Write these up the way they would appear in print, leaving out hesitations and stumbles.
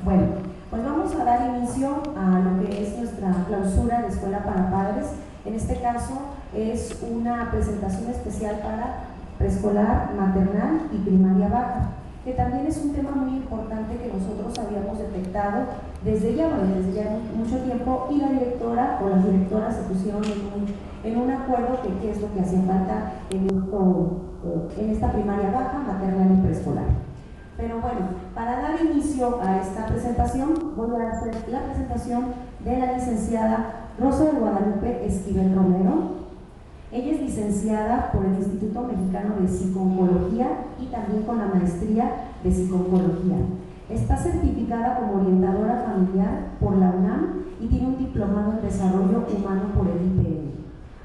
Bueno, pues vamos a dar inicio a lo que es nuestra clausura de Escuela para Padres. En este caso es una presentación especial para preescolar, maternal y primaria baja, que también es un tema muy importante que nosotros habíamos detectado desde ya mucho tiempo, y la directora o las directoras se pusieron en un acuerdo de qué es lo que hacía falta en esta primaria baja, maternal y preescolar. Pero bueno, para dar inicio a esta presentación, voy a hacer la presentación de la licenciada Rosa de Guadalupe Esquivel Romero. Ella es licenciada por el Instituto Mexicano de Psico-Oncología y también con la maestría de Psico-Oncología. Está certificada como orientadora familiar por la UNAM y tiene un diplomado en desarrollo humano por el IPN.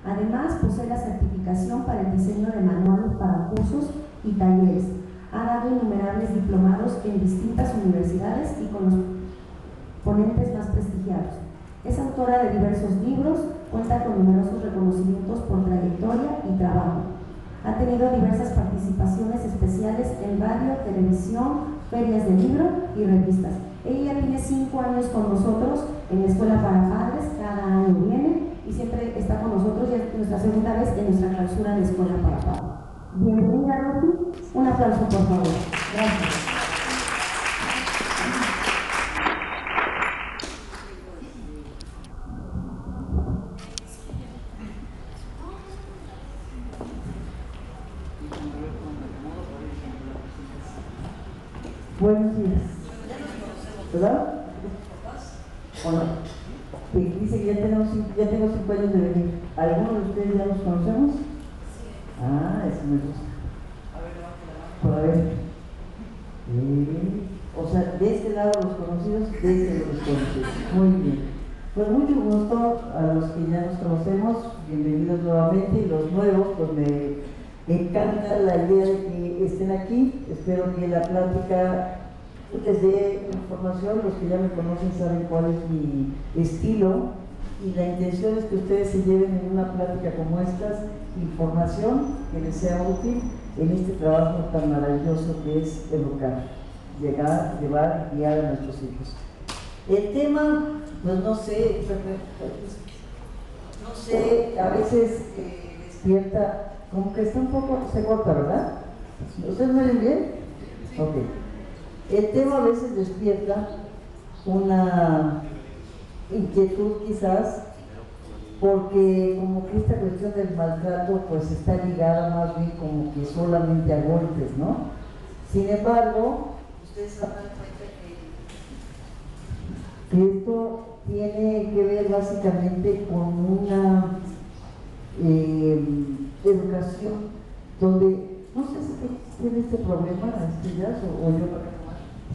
Además, posee la certificación para el diseño de manuales para cursos y talleres. Ha dado innumerables diplomados en distintas universidades y con los ponentes más prestigiados. Es autora de diversos libros, cuenta con numerosos reconocimientos por trayectoria y trabajo. Ha tenido diversas participaciones especiales en radio, televisión, ferias de libro y revistas. Ella tiene 5 años con nosotros en la Escuela para Padres, cada año viene y siempre está con nosotros, y es nuestra segunda vez en nuestra clausura de Escuela para Padres. Bienvenida, Rosy. Un aplauso, por favor. Gracias. Buenos días. ¿Verdad? Bueno, dice que ya tengo 5 años de venir. ¿Algunos de ustedes ya nos conocemos? Ah, eso me gusta. A ver. O sea, de este lado los conocidos, de este los desconocidos. Muy bien. Pues mucho gusto a los que ya nos conocemos, bienvenidos nuevamente, y los nuevos, pues me encanta la idea de que estén aquí. Espero que la plática les dé información. Los que ya me conocen saben cuál es mi estilo, y la intención es que ustedes se lleven en una plática como esta información que les sea útil en este trabajo tan maravilloso que es educar, llevar y guiar a nuestros hijos. El tema, pues no sé, a veces despierta, como que está un poco, se corta, ¿verdad? ¿Ustedes me ven bien? Ok. El tema a veces despierta una inquietud quizás, porque como que esta cuestión del maltrato pues está ligada más bien como que solamente a golpes, ¿no? Sin embargo, ustedes se dan cuenta que esto tiene que ver básicamente con una educación donde, no sé si tiene este problema, o yo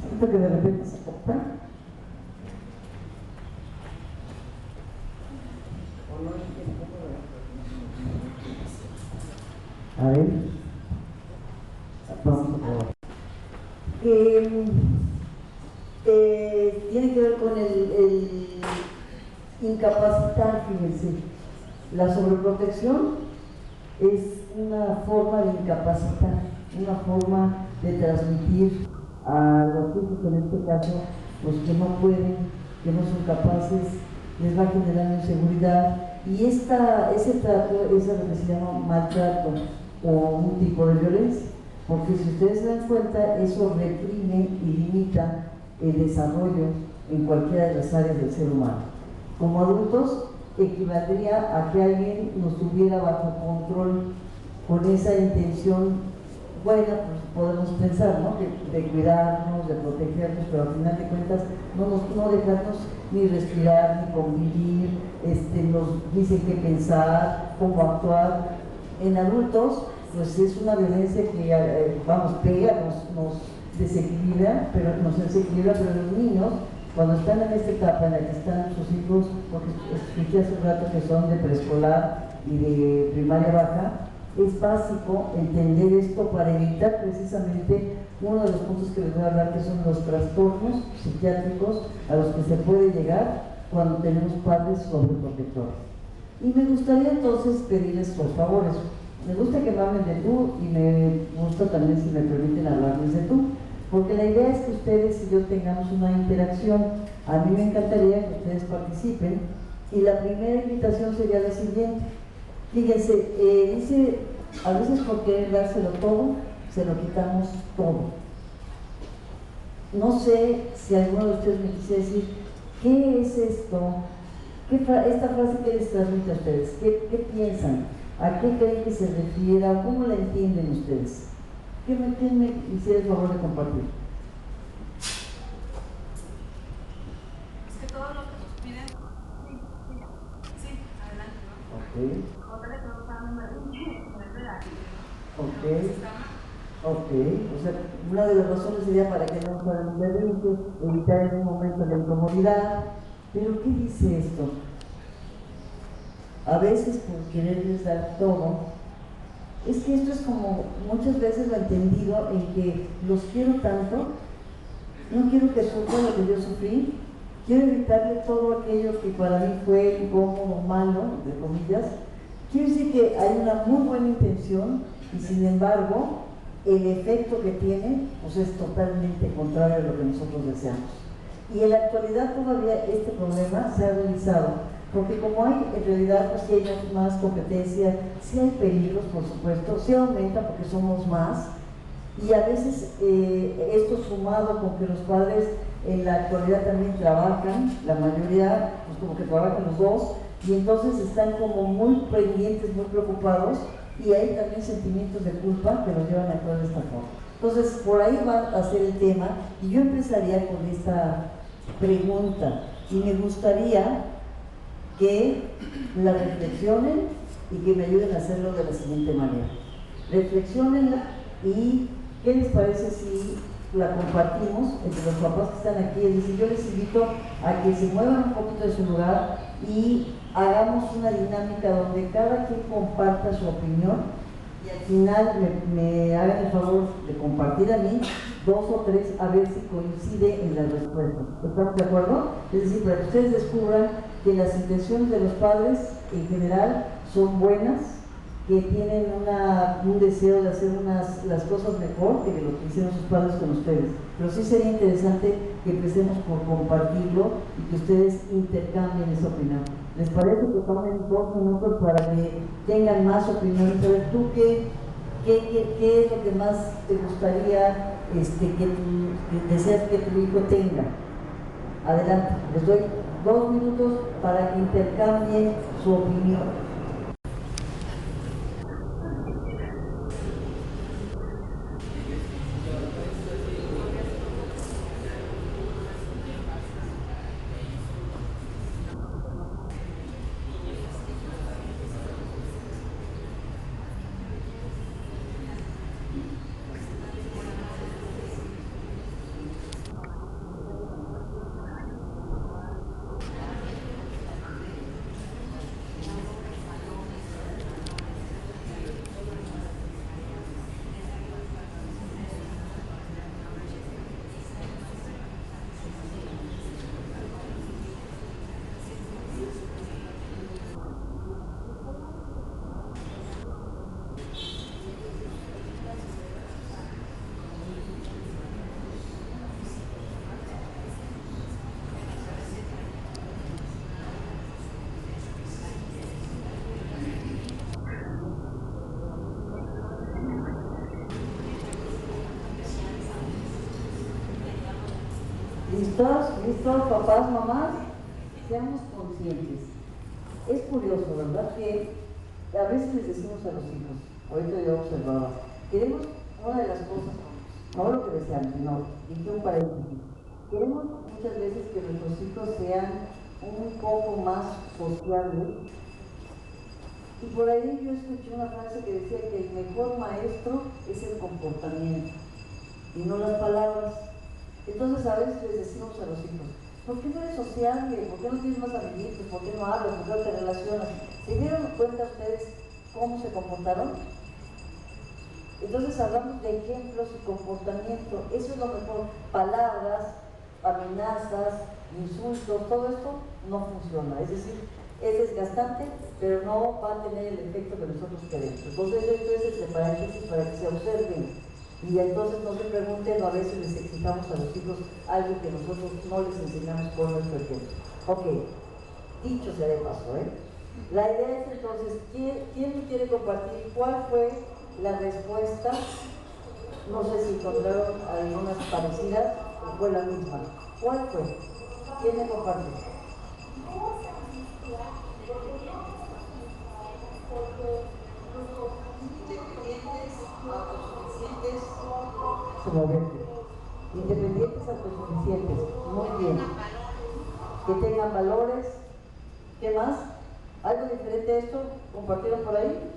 siento que de repente se corta. A ver, vamos a probar. Tiene que ver con el incapacitar, fíjense. La sobreprotección es una forma de incapacitar, una forma de transmitir a los hijos, en este caso, los que no pueden, que no son capaces, les va generando inseguridad, y ese trato es lo que se llama maltrato o un tipo de violencia, porque si ustedes se dan cuenta, eso reprime y limita el desarrollo en cualquiera de las áreas del ser humano. Como adultos, equivaldría a que alguien nos tuviera bajo control con esa intención buena, pues podemos pensar, ¿no?, de cuidarnos, de protegernos, pero al final de cuentas no dejarnos ni respirar, ni convivir, nos dicen qué pensar, cómo actuar. En adultos, pues es una violencia que, pega, nos desequilibra, pero los niños, cuando están en esta etapa en la que están sus hijos, porque expliqué hace un rato que son de preescolar y de primaria baja, es básico entender esto para evitar precisamente uno de los puntos que les voy a hablar, que son los trastornos psiquiátricos a los que se puede llegar cuando tenemos padres sobreprotectores. Y me gustaría entonces pedirles los favores. Me gusta que me hablen de tú, y me gusta también, si me permiten, hablarles de tú. porque la idea es que ustedes y yo tengamos una interacción. A mí me encantaría que ustedes participen, y la primera invitación sería la siguiente. Fíjense, dice, a veces por querer dárselo todo, se lo quitamos todo. No sé si alguno de ustedes me quisiera decir, ¿qué es esto? Esta frase que les transmite a ustedes, ¿qué piensan? ¿A qué creen que se refiere? ¿Cómo la entienden ustedes? ¿Quién me hiciera el favor de compartir? Es que todos los que nos piden, sí, adelante, ¿no? Ok. Otra vez no saben Ok, o sea, una de las razones sería para que no fueran un berrinche, evitar en un momento la incomodidad. Pero ¿qué dice esto? A veces por quererles dar todo, es que esto es como muchas veces lo he entendido en que los quiero tanto, no quiero que sufran lo que yo sufrí, quiero evitarle todo aquello que para mí fue incómodo, malo, entre comillas. Quiero decir que hay una muy buena intención y sin embargo el efecto que tiene pues es totalmente contrario a lo que nosotros deseamos. Y en la actualidad todavía este problema se ha agudizado, porque como hay en realidad pues sí hay más competencia, sí hay peligros por supuesto, sí aumenta porque somos más, y a veces esto sumado con que los padres en la actualidad también trabajan, la mayoría pues como que trabajan los dos, y entonces están como muy pendientes, muy preocupados, y hay también sentimientos de culpa que los llevan a actuar de esta forma. Entonces, por ahí va a ser el tema, y yo empezaría con esta pregunta, y me gustaría que la reflexionen y que me ayuden a hacerlo de la siguiente manera. Reflexionenla y ¿qué les parece si la compartimos entre los papás que están aquí? Es decir, yo les invito a que se muevan un poquito de su lugar y hagamos una dinámica donde cada quien comparta su opinión y al final me hagan el favor de compartir a mí 2 o 3 a ver si coincide en las respuestas. ¿Estamos de acuerdo? Es decir, para que ustedes descubran que las intenciones de los padres en general son buenas, que tienen un deseo de hacer las cosas mejor que lo que hicieron sus padres con ustedes. Pero sí sería interesante que empecemos por compartirlo y que ustedes intercambien esa opinión. ¿Les parece que tomen 2 minutos para que tengan más opinión? Saber tú qué es lo que más te gustaría que deseas que tu hijo tenga. Adelante, les doy 2 minutos para que intercambien su opinión. ¿Listos, papás, mamás? Seamos conscientes. Es curioso, ¿verdad? Que a veces les decimos a los hijos, ahorita yo observaba, queremos una de las cosas, no lo que deseamos, sino, y un paréntesis, queremos muchas veces que nuestros hijos sean un poco más sociables. Y por ahí yo escuché una frase que decía que el mejor maestro es el comportamiento y no las palabras. Entonces a veces les decimos a los hijos, ¿por qué no eres sociable? ¿Por qué no tienes más amiguitos? ¿Por qué no hablas? ¿Por qué no te relacionas? ¿Se dieron cuenta ustedes cómo se comportaron? Entonces hablamos de ejemplos y comportamiento. Eso es lo mejor. Palabras, amenazas, insultos, todo esto no funciona. Es decir, es desgastante, pero no va a tener el efecto que nosotros queremos. Entonces esto es paréntesis para que se observen Y entonces no se pregunten, o a veces les exijamos a los hijos algo que nosotros no les enseñamos por nuestro ejemplo. Ok, dicho sea de paso, La idea es entonces, ¿quién me quiere compartir cuál fue la respuesta? No sé si encontraron algunas parecidas o fue la misma. ¿Cuál fue? ¿Quién me comparte? Independientes, autosuficientes, muy bien. Que tengan valores. ¿Qué más? ¿Algo diferente a esto? ¿Compartieron por ahí?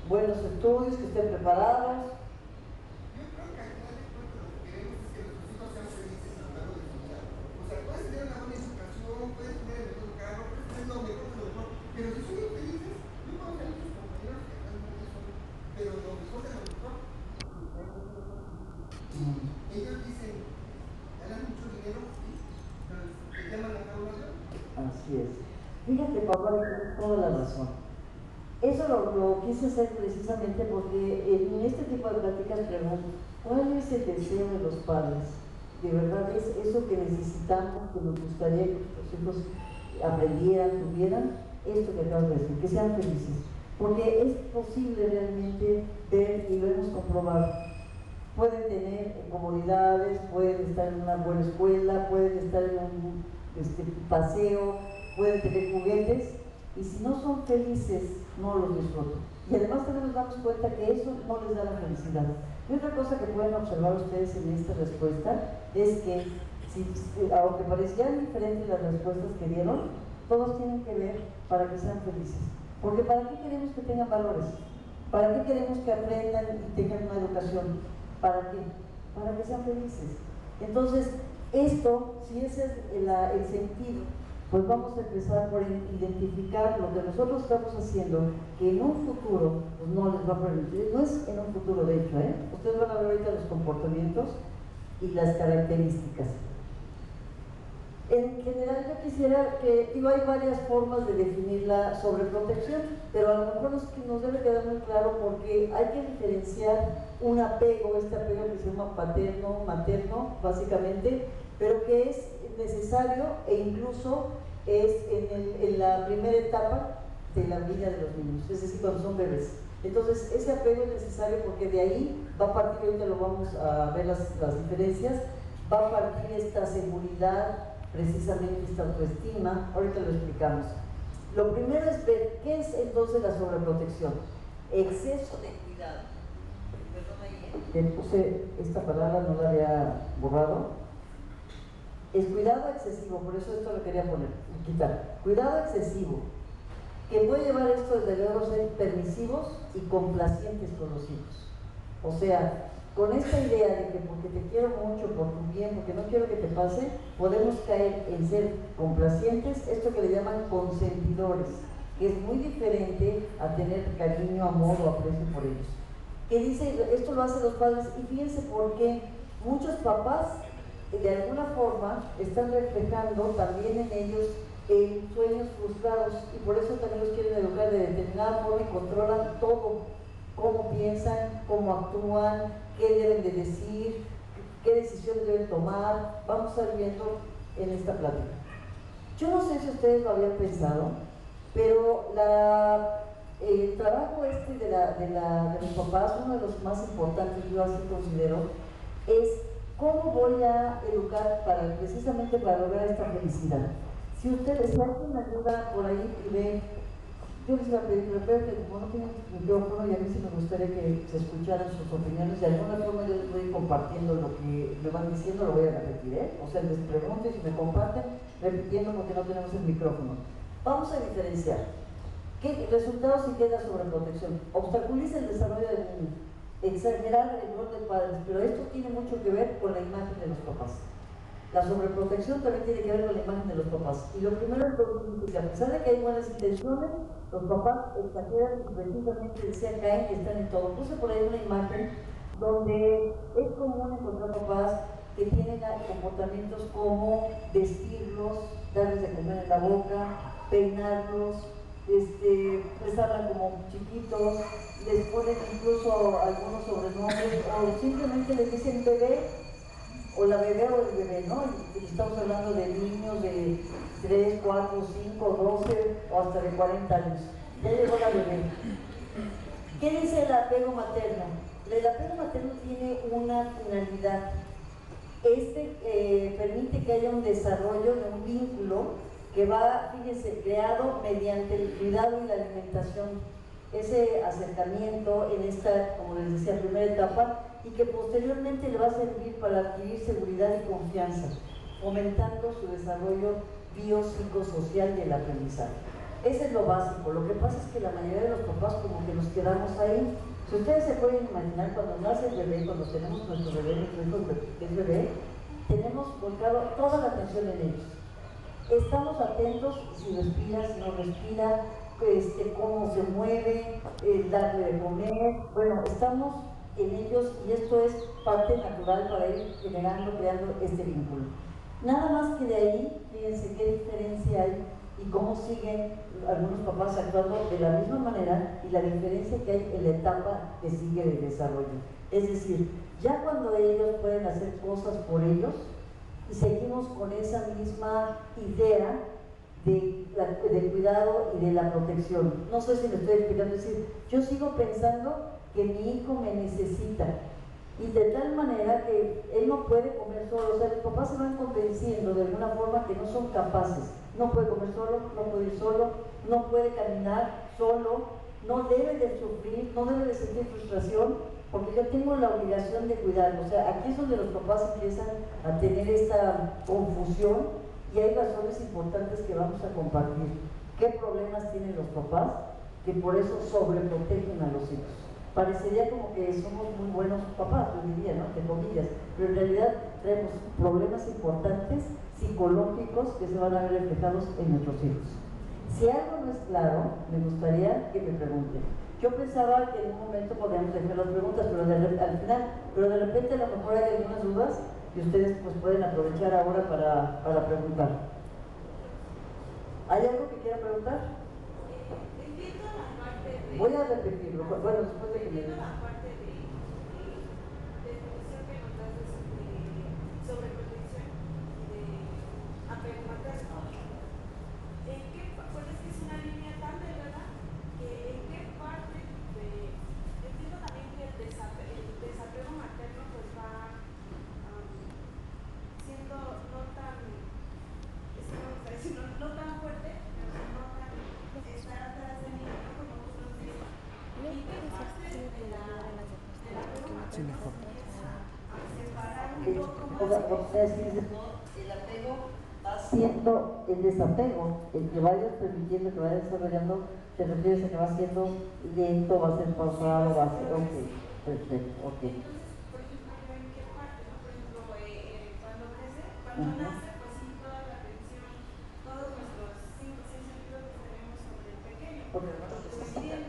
Buenos estudios, que estén preparados. Pero si son infelices, yo conozco a muchos compañeros que realmente son, pero lo mejor de lo mejor. Ellos dicen, ganan mucho dinero, ¿sí? Pero te llaman a colaboración. Así es. Fíjate, papá, tienes toda la razón. Eso lo quise hacer precisamente porque en este tipo de pláticas pregunto, ¿cuál es el deseo de los padres? De verdad es eso que necesitamos, que nos gustaría que nuestros hijos aprendieran, tuvieran. Esto que acabas de decir, que sean felices, porque es posible realmente ver y vernos comprobar. Pueden tener comodidades, pueden estar en una buena escuela, pueden estar en un paseo, pueden tener juguetes, y si no son felices, no los disfrutan. Y además también nos damos cuenta que eso no les da la felicidad. Y otra cosa que pueden observar ustedes en esta respuesta es que, aunque parecían diferentes las respuestas que dieron, todos tienen que ver para que sean felices. Porque ¿para qué queremos que tengan valores? ¿Para qué queremos que aprendan y tengan una educación? ¿Para qué? Para que sean felices. Entonces, esto, si ese es el sentido, pues vamos a empezar por identificar lo que nosotros estamos haciendo, que en un futuro pues no les va a permitir, no es en un futuro de hecho, ustedes van a ver ahorita los comportamientos y las características. En general yo quisiera que, hay varias formas de definir la sobreprotección, pero a lo mejor nos debe quedar muy claro porque hay que diferenciar un apego, este apego que se llama paterno, materno, básicamente, pero que es necesario e incluso es en la primera etapa de la vida de los niños, es decir, cuando son bebés. Entonces, ese apego es necesario porque de ahí va a partir, ahorita lo vamos a ver las diferencias, va a partir esta seguridad, precisamente esta autoestima, ahorita lo explicamos. Lo primero es ver qué es entonces la sobreprotección. Exceso de cuidado. Perdón, ahí puse esta palabra, no la había borrado. Es cuidado excesivo, por eso esto lo quería quitar. Cuidado excesivo, que puede llevar esto desde luego a ser permisivos y complacientes con los hijos. O sea, con esta idea de que porque te quiero mucho, por tu bien, porque no quiero que te pase, podemos caer en ser complacientes, esto que le llaman consentidores, que es muy diferente a tener cariño, amor o aprecio por ellos. Que dice, esto lo hacen los padres, y fíjense por qué muchos papás de alguna forma están reflejando también en ellos sueños frustrados, y por eso también los quieren educar de determinada forma y controlan todo. Cómo piensan, cómo actúan, qué deben de decir, qué decisiones deben tomar. Vamos a estar viendo en esta plática. Yo no sé si ustedes lo habían pensado, pero el trabajo de mis papás, uno de los más importantes, yo así considero, es cómo voy a educar precisamente para lograr esta felicidad. Si ustedes alguien me ayuda por ahí y ven, yo les voy a pedir, recuerden que como no tienen micrófono, y a mí sí me gustaría que se escucharan sus opiniones, de alguna forma yo les voy compartiendo lo que me van diciendo, lo voy a repetir, O sea, les pregunto y si me comparten, repitiendo porque no tenemos el micrófono. Vamos a diferenciar. ¿Qué resultados y qué es la sobreprotección? Obstaculiza el desarrollo del niño, exagerar el rol de padres, pero esto tiene mucho que ver con la imagen de los papás. La sobreprotección también tiene que ver con la imagen de los papás. Y lo primero es que a pesar de que hay buenas intenciones, los papás exageran y precisamente caen que están en todo. Puse por ahí una imagen donde es común encontrar papás que tienen comportamientos como vestirlos, darles de comer en la boca, peinarlos, les hablan como chiquitos, les ponen incluso algunos sobrenombres o simplemente les dicen bebé o la bebé o el bebé, ¿no? Y estamos hablando de niños de 3, 4, 5, 12 o hasta de 40 años. Ya llegó la bebé. ¿Qué dice el apego materno? El apego materno tiene una finalidad. Permite que haya un desarrollo de un vínculo que va, fíjense, creado mediante el cuidado y la alimentación. Ese acercamiento en esta, como les decía, primera etapa, y que posteriormente le va a servir para adquirir seguridad y confianza, fomentando su desarrollo biopsicosocial y el aprendizaje. Ese es lo básico. Lo que pasa es que la mayoría de los papás como que nos quedamos ahí. Si ustedes se pueden imaginar, cuando nace el bebé, cuando tenemos nuestro bebé, nuestro hijo que es bebé, tenemos volcado toda la atención en ellos. Estamos atentos si respira, si no respira, cómo se mueve, darle de comer. Bueno, estamos en ellos y esto es parte natural para ir generando, creando este vínculo. Nada más que de ahí, fíjense qué diferencia hay y cómo siguen algunos papás actuando de la misma manera y la diferencia que hay en la etapa que sigue de desarrollo. Es decir, ya cuando ellos pueden hacer cosas por ellos y seguimos con esa misma idea de cuidado y de la protección. No sé si me estoy explicando, es decir, yo sigo pensando que mi hijo me necesita y de tal manera que él no puede comer solo. O sea, los papás se van convenciendo de alguna forma que no son capaces. No puede comer solo, no puede ir solo, no puede caminar solo, no debe de sufrir, no debe de sentir frustración, porque yo tengo la obligación de cuidarlo. O sea, aquí es donde los papás empiezan a tener esta confusión y hay razones importantes que vamos a compartir. ¿Qué problemas tienen los papás que por eso sobreprotegen a los hijos? Parecería como que somos muy buenos papás, yo diría, ¿no? De comillas, pero en realidad traemos problemas importantes psicológicos que se van a ver reflejados en nuestros hijos. Si algo no es claro, me gustaría que me pregunten. Yo pensaba que en un momento podríamos dejar las preguntas, pero al final, pero de repente a lo mejor hay algunas dudas que ustedes pues pueden aprovechar ahora para preguntar. ¿Hay algo que quiera preguntar? Entiendo la parte de... Voy a repetirlo, bueno, después de que me... Entiendo la parte de definición que nos das de sobreprotección y de apego materno. ¿En qué, pues es que es una línea tan delgada que en qué parte de... Entiendo también que el desapego materno pues va siendo no tan... Es que no me gusta decir, no tan fuerte, pero no tan estar atrás de mí, como otros dicen. ¿Y qué parte de la apego materno empieza a separar un poco más? O sea, si el apego va siendo el desapego, el que vayas permitiendo, que vayas desarrollando, te refieres a que va siendo lento, va a ser pausado, va a ser... Ok, perfecto, ok. Entonces, por ejemplo, ¿en qué parte? ¿No? Por ejemplo, cuando crece, cuando nace, pues sí, toda la atención, todos nuestros 5 o 6 sentidos que tenemos sobre el pequeño, Porque no lo lo estoy viendo.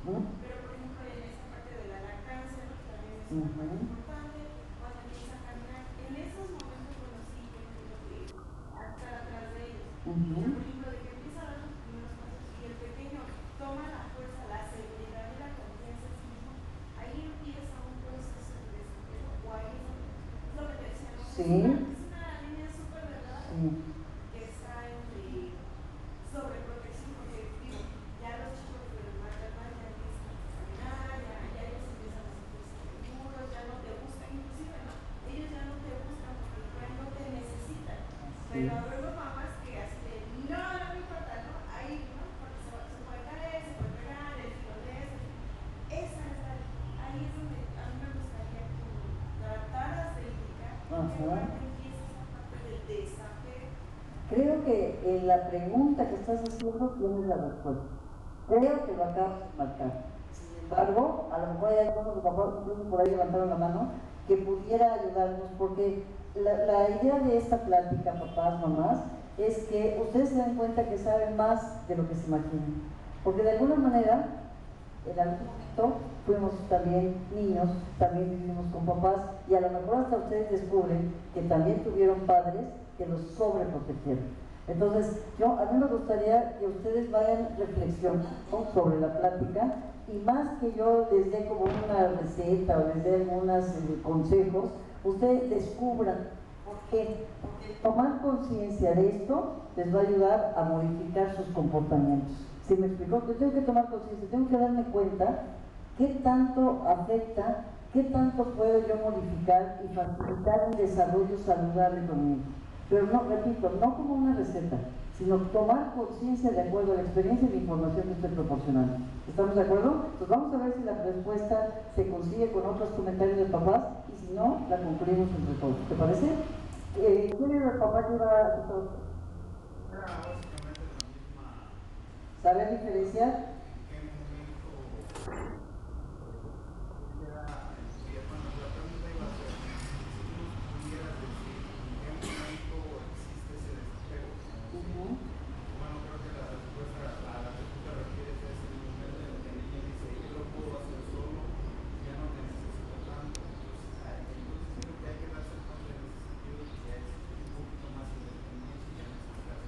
necesita. Pero, por ejemplo, en esa parte de la lactancia, ¿no? Que también es una parte importante, cuando empieza a caminar, en esos momentos, bueno, sí, yo entiendo que estar atrás de ellos. Pero, por ejemplo, de que empieza a dar los primeros pasos y el pequeño toma la fuerza, la seguridad y la confianza en sí mismo, ahí empieza un proceso de desapego, o ahí es lo que te decía, ¿no? Sí. Es una línea súper delgada que está entre sobreprotección, porque digo, ya los chicos de maternal ya empiezan a caminar, ya ellos empiezan a sentirse seguros, ya no te buscan, inclusive, ¿no? Ellos ya no te buscan porque no te necesitan. Pero a ver, mamás que así de, no me importa, ¿no? Ahí, ¿no? Porque se puede caer, se puede pegar, el tirolés. Esa es ahí es donde a mí me gustaría que trataras de indicar que cuando empieza esa parte del desapego. Creo que en la pregunta que estás haciendo tienes la respuesta. Creo que lo acabas de marcar. Sin embargo, a lo mejor hay algunos papás, incluso por ahí levantaron la mano, que pudiera ayudarnos, porque la idea de esta plática, papás, mamás, es que ustedes se den cuenta que saben más de lo que se imaginan. Porque de alguna manera, en algún momento fuimos también niños, también vivimos con papás, y a lo mejor hasta ustedes descubren que también tuvieron padres que los sobreprotegieron. Entonces, a mí me gustaría que ustedes vayan reflexionando sobre la plática y más que yo les dé como una receta o les dé algunos consejos, ustedes descubran. ¿Por qué? Porque tomar conciencia de esto les va a ayudar a modificar sus comportamientos. ¿Sí me explicó? Yo tengo que tomar conciencia, tengo que darme cuenta qué tanto afecta, qué tanto puedo yo modificar y facilitar un desarrollo saludable conmigo. Pero no, repito, no como una receta, sino tomar conciencia de acuerdo a la experiencia y la información que estoy proporcionando. ¿Estamos de acuerdo? Pues vamos a ver si la respuesta se consigue con otros comentarios de papás y si no, la concluimos entre todos. ¿Te parece? ¿Quién era el papá que iba a todo? Era básicamente la misma. ¿Sabe diferenciar? ¿En qué momento? Era, bueno, la pregunta iba a ser, si tú nos pudieras decir en qué momento existe ese desapego. Bueno, creo que la respuesta a la que tú te refieres es el momento en que el niño dice, yo lo puedo hacer solo, ya no necesito tanto. Entonces creo que hay que darse cuenta en ese sentido de que ya es un poquito más independiente y ya necesitas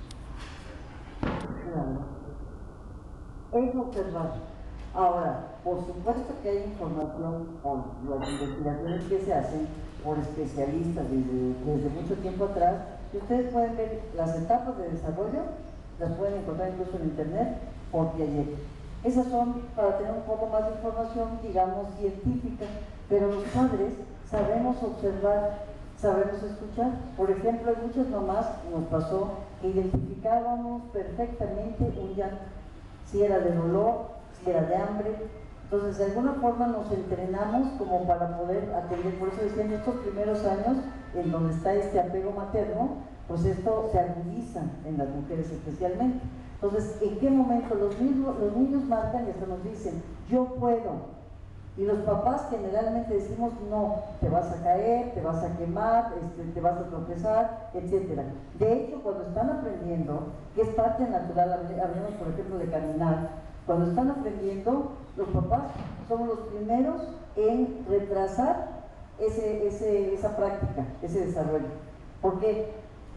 Claro. Es observar. Ahora, por supuesto que hay información o las investigaciones que se hacen por especialistas desde mucho tiempo atrás, y ustedes pueden ver las etapas de desarrollo, las pueden encontrar incluso en internet por Piaget. Esas son para tener un poco más de información, digamos, científica, pero los padres sabemos observar, sabemos escuchar. Por ejemplo, en muchas mamás nos pasó que identificábamos perfectamente un llanto, si era de dolor, si era de hambre. Entonces, de alguna forma nos entrenamos como para poder atender. Por eso decían, estos primeros años, en donde está este apego materno, pues esto se agudiza en las mujeres especialmente. Entonces, ¿en qué momento los niños marcan y hasta nos dicen, yo puedo? Y los papás generalmente decimos, no, te vas a caer, te vas a quemar, te vas a tropezar, etc. De hecho, cuando están aprendiendo, que es parte natural, hablemos por ejemplo de caminar, cuando están aprendiendo, los papás somos los primeros en retrasar esa práctica, ese desarrollo. Porque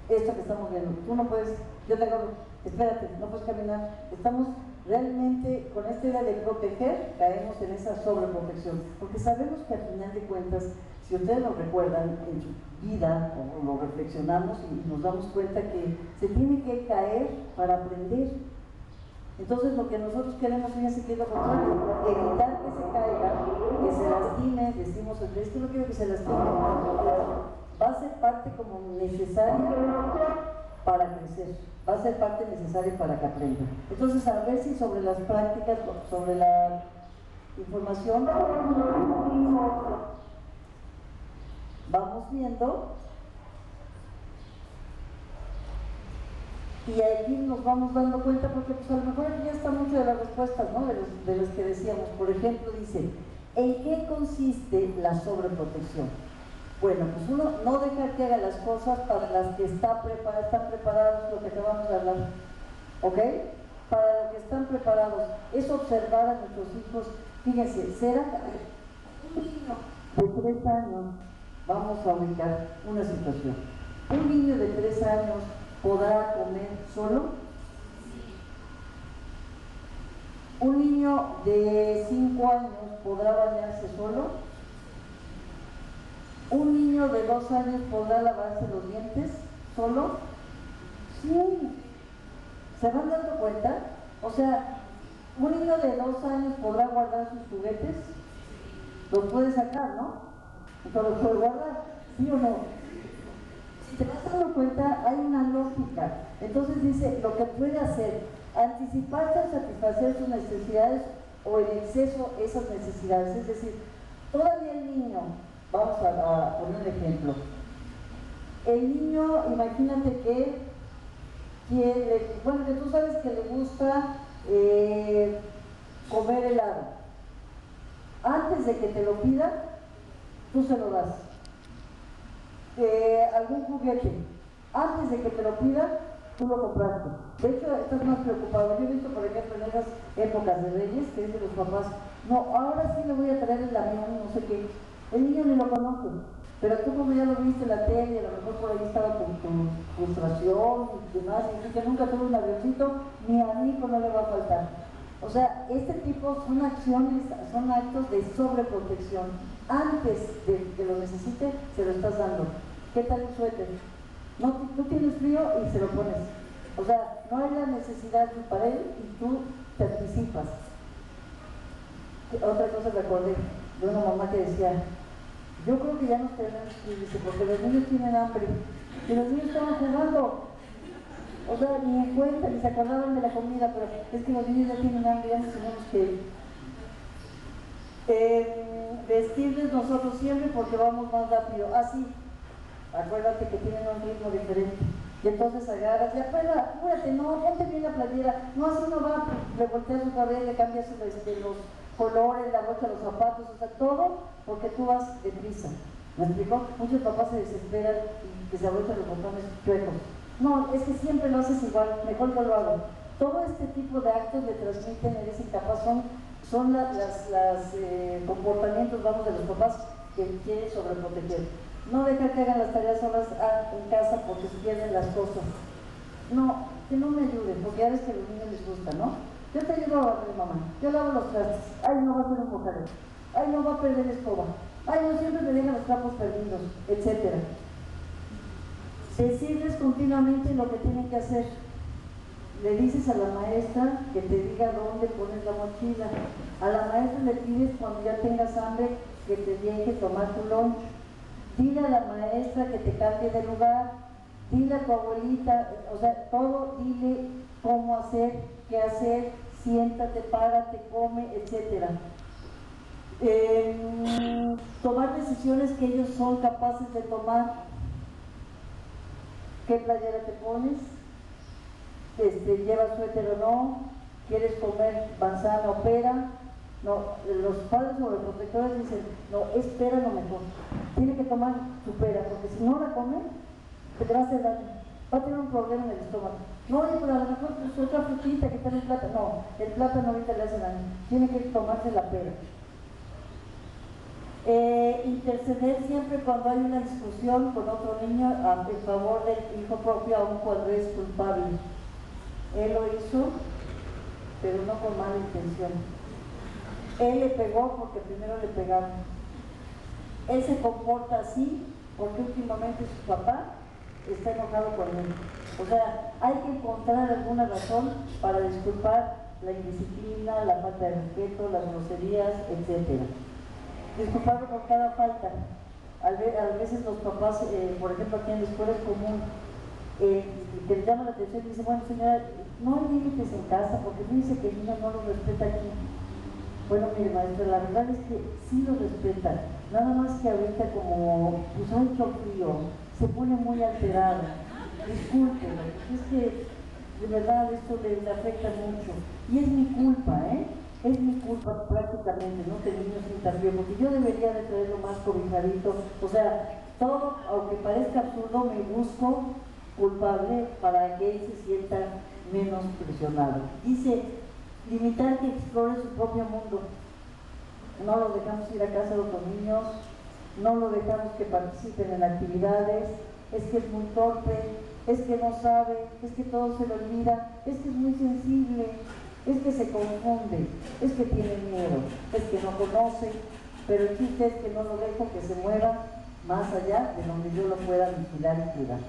esto que estamos viendo, tú no puedes, yo te hago, espérate, no puedes caminar. Estamos realmente con esta idea de proteger, caemos en esa sobreprotección. Porque sabemos que al final de cuentas, si ustedes lo recuerdan en su vida, o lo reflexionamos y nos damos cuenta que se tiene que caer para aprender. Entonces lo que nosotros queremos, fíjense que es lo contrario, evitar que se caiga, que se lastime, decimos, es que no quiero que se lastime, va a ser parte como necesaria para crecer, va a ser parte necesaria para que aprenda. Entonces, a ver si sobre las prácticas, sobre la información, vamos viendo. Y aquí nos vamos dando cuenta porque pues a lo mejor aquí ya está mucho de las respuestas, ¿no? de los que decíamos. Por ejemplo, dice, ¿en qué consiste la sobreprotección? Bueno, pues uno no deja que haga las cosas para las que están preparados, lo que acabamos de hablar, ¿ok? Para lo que están preparados, es observar a nuestros hijos. Fíjense, será un niño de 3 años, vamos a ubicar una situación, un niño de 3 años ¿podrá comer solo? ¿Un niño de 5 años podrá bañarse solo? ¿Un niño de 2 años podrá lavarse los dientes solo? Sí. ¿Se van dando cuenta? O sea, ¿un niño de 2 años podrá guardar sus juguetes? Los puede sacar, ¿no? Entonces los puede guardar, ¿sí o no? Si te vas dando cuenta, hay una lógica. Entonces dice, lo que puede hacer, anticiparse a satisfacer sus necesidades o en exceso esas necesidades. Es decir, todavía el niño, vamos a poner un ejemplo. El niño, imagínate que quiere, bueno, que tú sabes que le gusta comer helado. Antes de que te lo pida, tú se lo das. Algún juguete, antes de que te lo pida, tú lo compraste. De hecho, estás más preocupado. Yo he visto, por ejemplo, en esas épocas de Reyes, que dicen los papás, no, ahora sí le voy a traer el avión, no sé qué. El niño ni lo conoce. Pero tú como ya lo viste en la tele, a lo mejor por ahí estaba con tu frustración y demás, y que nunca tuve un avioncito, ni a mi hijo no le va a faltar. O sea, este tipo son acciones, son actos de sobreprotección. Antes de que lo necesite, se lo estás dando. ¿Qué tal un suéter? No, tú tienes frío y se lo pones. O sea, no hay la necesidad para él y tú te anticipas. Otra cosa recordé de una mamá que decía, yo creo que ya nos tenemos que irse porque los niños tienen hambre y los niños estaban jugando. O sea, ni en cuenta, ni se acordaban de la comida, pero es que los niños ya tienen hambre, ya nos tenemos que ir. Vestirles nosotros siempre porque vamos más rápido. Así, acuérdate que tienen un ritmo diferente. Y entonces agarras, ya fuera, apúrate, no, ponte bien la playera. No, así no va, le volteas su cabello, le cambias los colores, la bolsa, los zapatos, o sea, todo porque tú vas deprisa. ¿Me explico? Muchos papás se desesperan y que se abrochan los botones chuecos. No, es que siempre lo haces igual, mejor yo lo hago. Todo este tipo de actos le transmiten en ese capaz, son los comportamientos, vamos, de los papás que quieren sobreproteger. No dejar que hagan las tareas solas en casa porque se pierden las cosas. No, que no me ayuden, porque ya ves que a los niños les gusta, ¿no? Yo te ayudo a barrer, mamá, yo lavo los trastes, ay, no va a ser un bocadero, ay, no va a perder la escoba, ay, no, siempre me dejan los trapos perdidos, etc. Decirles continuamente lo que tienen que hacer. Le dices a la maestra que te diga dónde pones la mochila. A la maestra le pides cuando ya tengas hambre que te deje tomar tu lunch. Dile a la maestra que te cambie de lugar. Dile a tu abuelita, o sea, todo, dile cómo hacer, qué hacer, siéntate, párate, come, etc. Tomar decisiones que ellos son capaces de tomar. ¿Qué playera te pones? ¿Llevas suéter o no? ¿Quieres comer manzana o pera? No, los padres sobreprotectores dicen, no, es pera lo mejor. Tiene que tomar su pera, porque si no la come, te va a hacer daño. Va a tener un problema en el estómago. No, pero a lo mejor pues, otra frutita que está en el plátano. No, el plátano ahorita le hace daño. Tiene que tomarse la pera. Interceder siempre cuando hay una discusión con otro niño a favor del hijo propio, aun cuando es culpable. Él lo hizo, pero no con mala intención. Él le pegó porque primero le pegaron. Él se comporta así porque últimamente su papá está enojado con él. O sea, hay que encontrar alguna razón para disculpar la indisciplina, la falta de respeto, las groserías, etc. Disculparlo por cada falta. A veces los papás, por ejemplo aquí en la escuela es común, que le llama la atención y dice, bueno señora, no hay límites en casa porque dice que el niño no lo respeta aquí. Bueno, mire maestra, la verdad es que sí lo respeta, nada más que ahorita como pues ha hecho frío, se pone muy alterado, discúlpelo, es que de verdad esto le afecta mucho y es mi culpa, es mi culpa prácticamente, ¿no? Que el niño sienta frío, porque yo debería de traerlo más cobijadito, o sea, todo, aunque parezca absurdo, me busco culpable para que él se sienta menos presionado. Dice, limitar que explore su propio mundo. No lo dejamos ir a casa de otros niños, no lo dejamos que participen en actividades, es que es muy torpe, es que no sabe, es que todo se le olvida, es que es muy sensible, es que se confunde, es que tiene miedo, es que no conoce, pero el chiste es que no lo dejo que se mueva más allá de donde yo lo pueda vigilar y cuidar.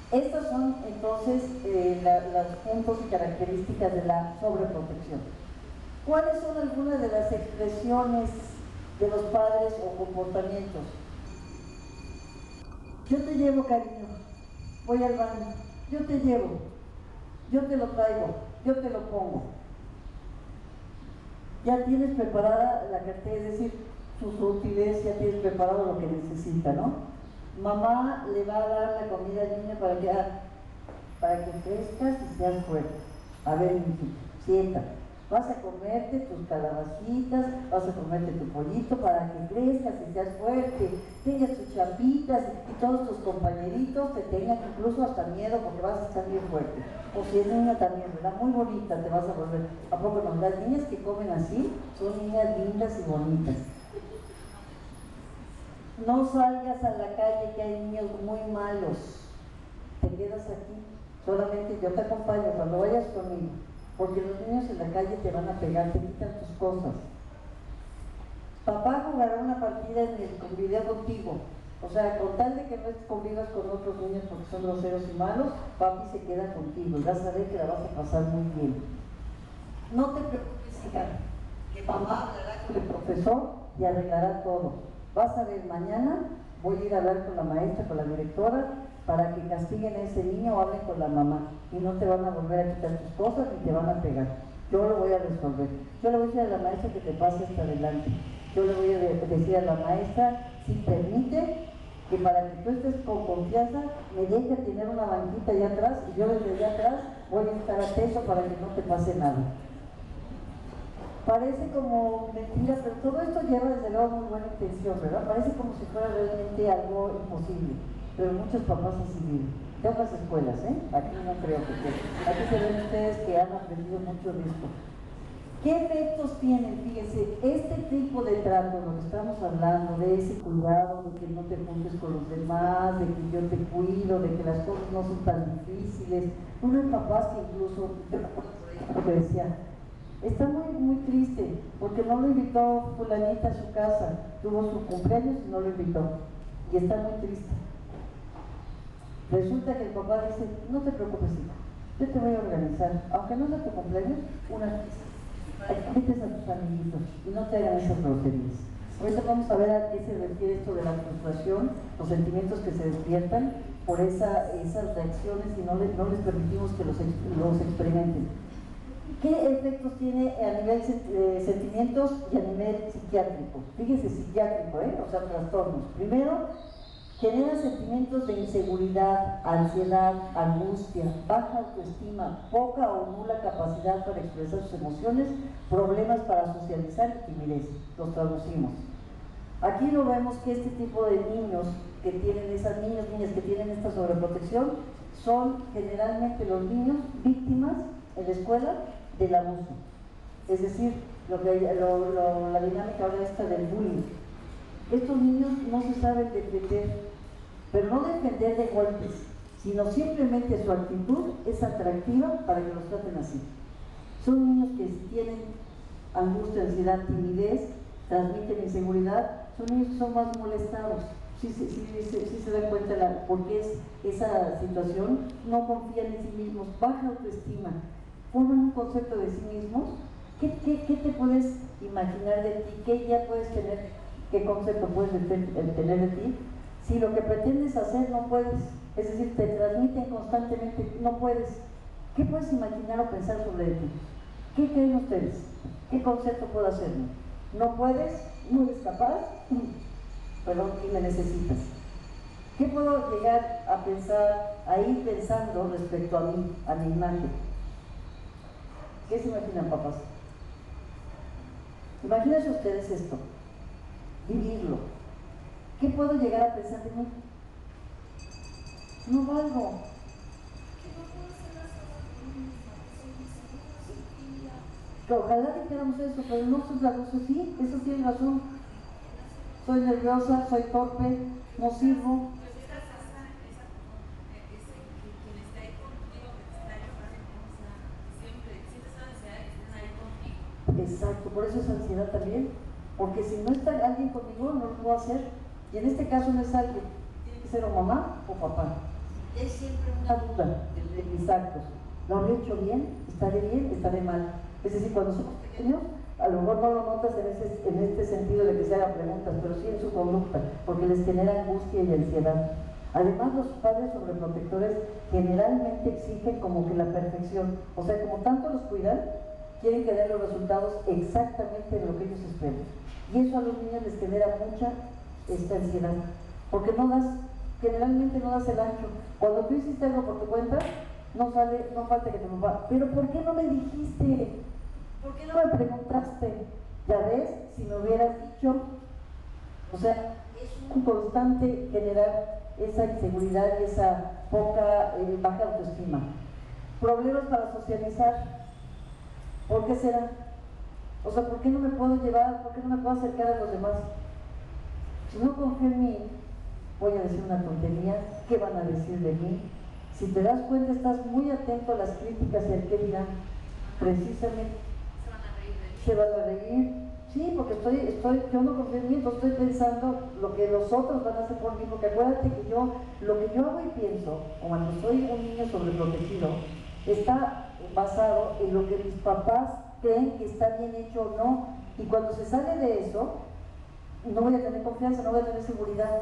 Estos son entonces los puntos y características de la sobreprotección. ¿Cuáles son algunas de las expresiones de los padres o comportamientos? Yo te llevo, cariño, voy al baño, yo te llevo, yo te lo traigo, yo te lo pongo. Ya tienes preparada la cartera, es decir, sus útiles, ya tienes preparado lo que necesita, ¿no? Mamá le va a dar la comida al niño para que crezcas y seas fuerte. A ver, mijito, siéntate. Vas a comerte tus calabacitas, vas a comerte tu pollito para que crezcas y seas fuerte, tengas tus chapitas y todos tus compañeritos te tengan incluso hasta miedo porque vas a estar bien fuerte. O si es niña también, ¿verdad? Muy bonita te vas a volver. ¿A poco no? Las niñas que comen así son niñas lindas y bonitas. No salgas a la calle que hay niños muy malos. Te quedas aquí. Solamente yo te acompaño cuando vayas conmigo. Porque los niños en la calle te van a pegar, te quitan tus cosas. Papá jugará una partida con video contigo. O sea, con tal de que no convivas con otros niños porque son groseros y malos, papi se queda contigo y vas a ver que la vas a pasar muy bien. No te preocupes, hija, que mamá hablará con el profesor y arreglará todo. Vas a ver, mañana voy a ir a hablar con la maestra, con la directora, para que castiguen a ese niño o hablen con la mamá y no te van a volver a quitar tus cosas ni te van a pegar. Yo lo voy a resolver. Yo le voy a decir a la maestra que te pase hasta adelante. Yo le voy a decir a la maestra si permite que para que tú estés con confianza me deje tener una banquita allá atrás y yo desde allá atrás voy a estar atento para que no te pase nada. Parece como mentira, pero todo esto lleva desde luego muy buena intención, ¿verdad? Parece como si fuera realmente algo imposible, pero muchos papás así viven. De otras escuelas, aquí no creo que aquí se ven ustedes que han aprendido mucho de esto. ¿Qué efectos tienen? Fíjense, este tipo de trato, lo que estamos hablando, de ese cuidado, de que no te juntes con los demás, de que yo te cuido, de que las cosas no son tan difíciles. Uno de papás que incluso, lo que decía, está muy triste porque no lo invitó fulanita a su casa, tuvo su cumpleaños y no lo invitó, y está muy triste. Resulta que el papá dice, no te preocupes, hijo, yo te voy a organizar, aunque no sea tu cumpleaños, una fiesta. Invites a tus amiguitos y no te hagan esas groserías. Ahorita vamos a ver a qué se refiere esto de la frustración, los sentimientos que se despiertan por esas reacciones y no les permitimos que los experimenten. ¿Qué efectos tiene a nivel sentimientos y a nivel psiquiátrico? Fíjense, psiquiátrico, o sea, trastornos. Primero, genera sentimientos de inseguridad, ansiedad, angustia, baja autoestima, poca o nula capacidad para expresar sus emociones, problemas para socializar y timidez. Los traducimos. Aquí lo vemos que este tipo de niños que tienen, esas niñas que tienen esta sobreprotección, son generalmente los niños víctimas en la escuela del abuso. Es decir, la dinámica ahora esta del bullying. Estos niños no se saben defender, pero no defender de golpes, sino simplemente su actitud es atractiva para que los traten así. Son niños que tienen angustia, ansiedad, timidez, transmiten inseguridad, son niños que son más molestados. Sí se dan cuenta porque es esa situación, no confían en sí mismos, baja autoestima, forman un concepto de sí mismos. ¿Qué te puedes imaginar de ti? ¿Qué idea puedes tener? ¿Qué concepto puedes tener de ti? Si lo que pretendes hacer no puedes, es decir, te transmiten constantemente, no puedes. ¿Qué puedes imaginar o pensar sobre ti? ¿Qué creen ustedes? ¿Qué concepto puedo hacerme? No puedes, no eres capaz, perdón, y me necesitas. ¿Qué puedo llegar a pensar, a ir pensando respecto a mí, a mi imagen? ¿Qué se imaginan, papás? Imagínense ustedes esto, vivirlo. ¿Qué puedo llegar a pensar de mí? No valgo. Que ojalá dijéramos eso, pero no soy traduce, sí, eso tiene razón. Soy nerviosa, soy torpe, no sirvo. Exacto, por eso es ansiedad también, porque si no está alguien conmigo no lo puedo hacer, y en este caso no es alguien, tiene que ser o mamá o papá. Es siempre una duda de mis actos, ¿lo habré hecho bien? ¿Estaré mal? Es decir, cuando somos pequeños, a lo mejor no lo notas en este sentido de que se hagan preguntas, pero sí en su conducta, porque les genera angustia y ansiedad. Además, los padres sobreprotectores generalmente exigen como que la perfección, o sea, como tanto los cuidan, quieren que den los resultados exactamente de lo que ellos esperan. Y eso a los niños les genera mucha ansiedad, porque generalmente no das el ancho. Cuando tú hiciste algo por tu cuenta, no falta que te lo va. Pero ¿por qué no me dijiste? ¿Por qué no me preguntaste? Ya ves, si me hubieras dicho. O sea, es un constante generar esa inseguridad y esa baja autoestima. Problemas para socializar. ¿Por qué será? O sea, ¿por qué no me puedo llevar? ¿Por qué no me puedo acercar a los demás? Si no confío en mí, voy a decir una tontería, ¿qué van a decir de mí? Si te das cuenta, estás muy atento a las críticas y al qué dirán. Precisamente. Se van a reír. Sí, porque yo no confío en mí, entonces estoy pensando lo que los otros van a hacer por mí, porque acuérdate que lo que yo hago y pienso, cuando soy un niño sobreprotegido, está basado en lo que mis papás creen que está bien hecho o no, y cuando se sale de eso, no voy a tener confianza, no voy a tener seguridad.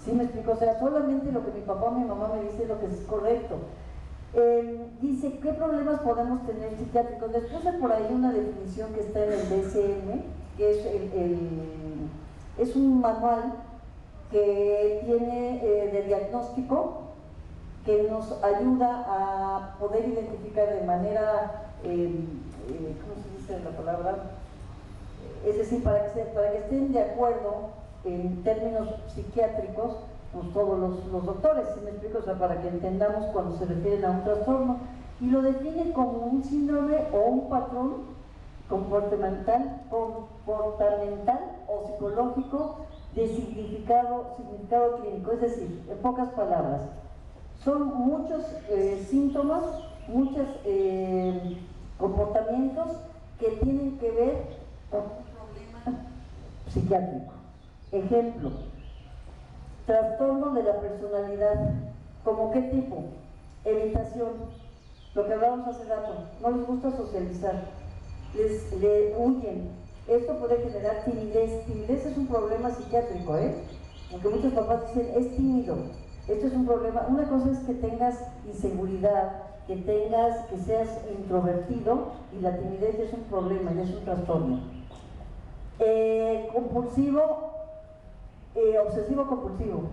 ¿Sí me explico? O sea, solamente lo que mi papá o mi mamá me dice es lo que es correcto. Dice, ¿qué problemas podemos tener psiquiátricos? Les puse por ahí una definición que está en el DSM, que es un manual que tiene de diagnóstico, que nos ayuda a poder identificar de manera, ¿cómo se dice la palabra? Es decir, para que estén de acuerdo en términos psiquiátricos, pues todos los doctores, ¿sí me explico? O sea, para que entendamos cuando se refieren a un trastorno, y lo definen como un síndrome o un patrón comportamental o psicológico de significado clínico. Es decir, en pocas palabras, son muchos síntomas, muchos comportamientos que tienen que ver con un problema psiquiátrico. Ejemplo, trastorno de la personalidad. ¿Cómo qué tipo? Evitación, lo que hablábamos hace rato, no les gusta socializar, le huyen. Esto puede generar timidez. Timidez es un problema psiquiátrico, aunque muchos papás dicen es tímido. Esto es un problema. Una cosa es que tengas inseguridad, que seas introvertido, y la timidez es un problema, y es un trastorno. Compulsivo, obsesivo compulsivo.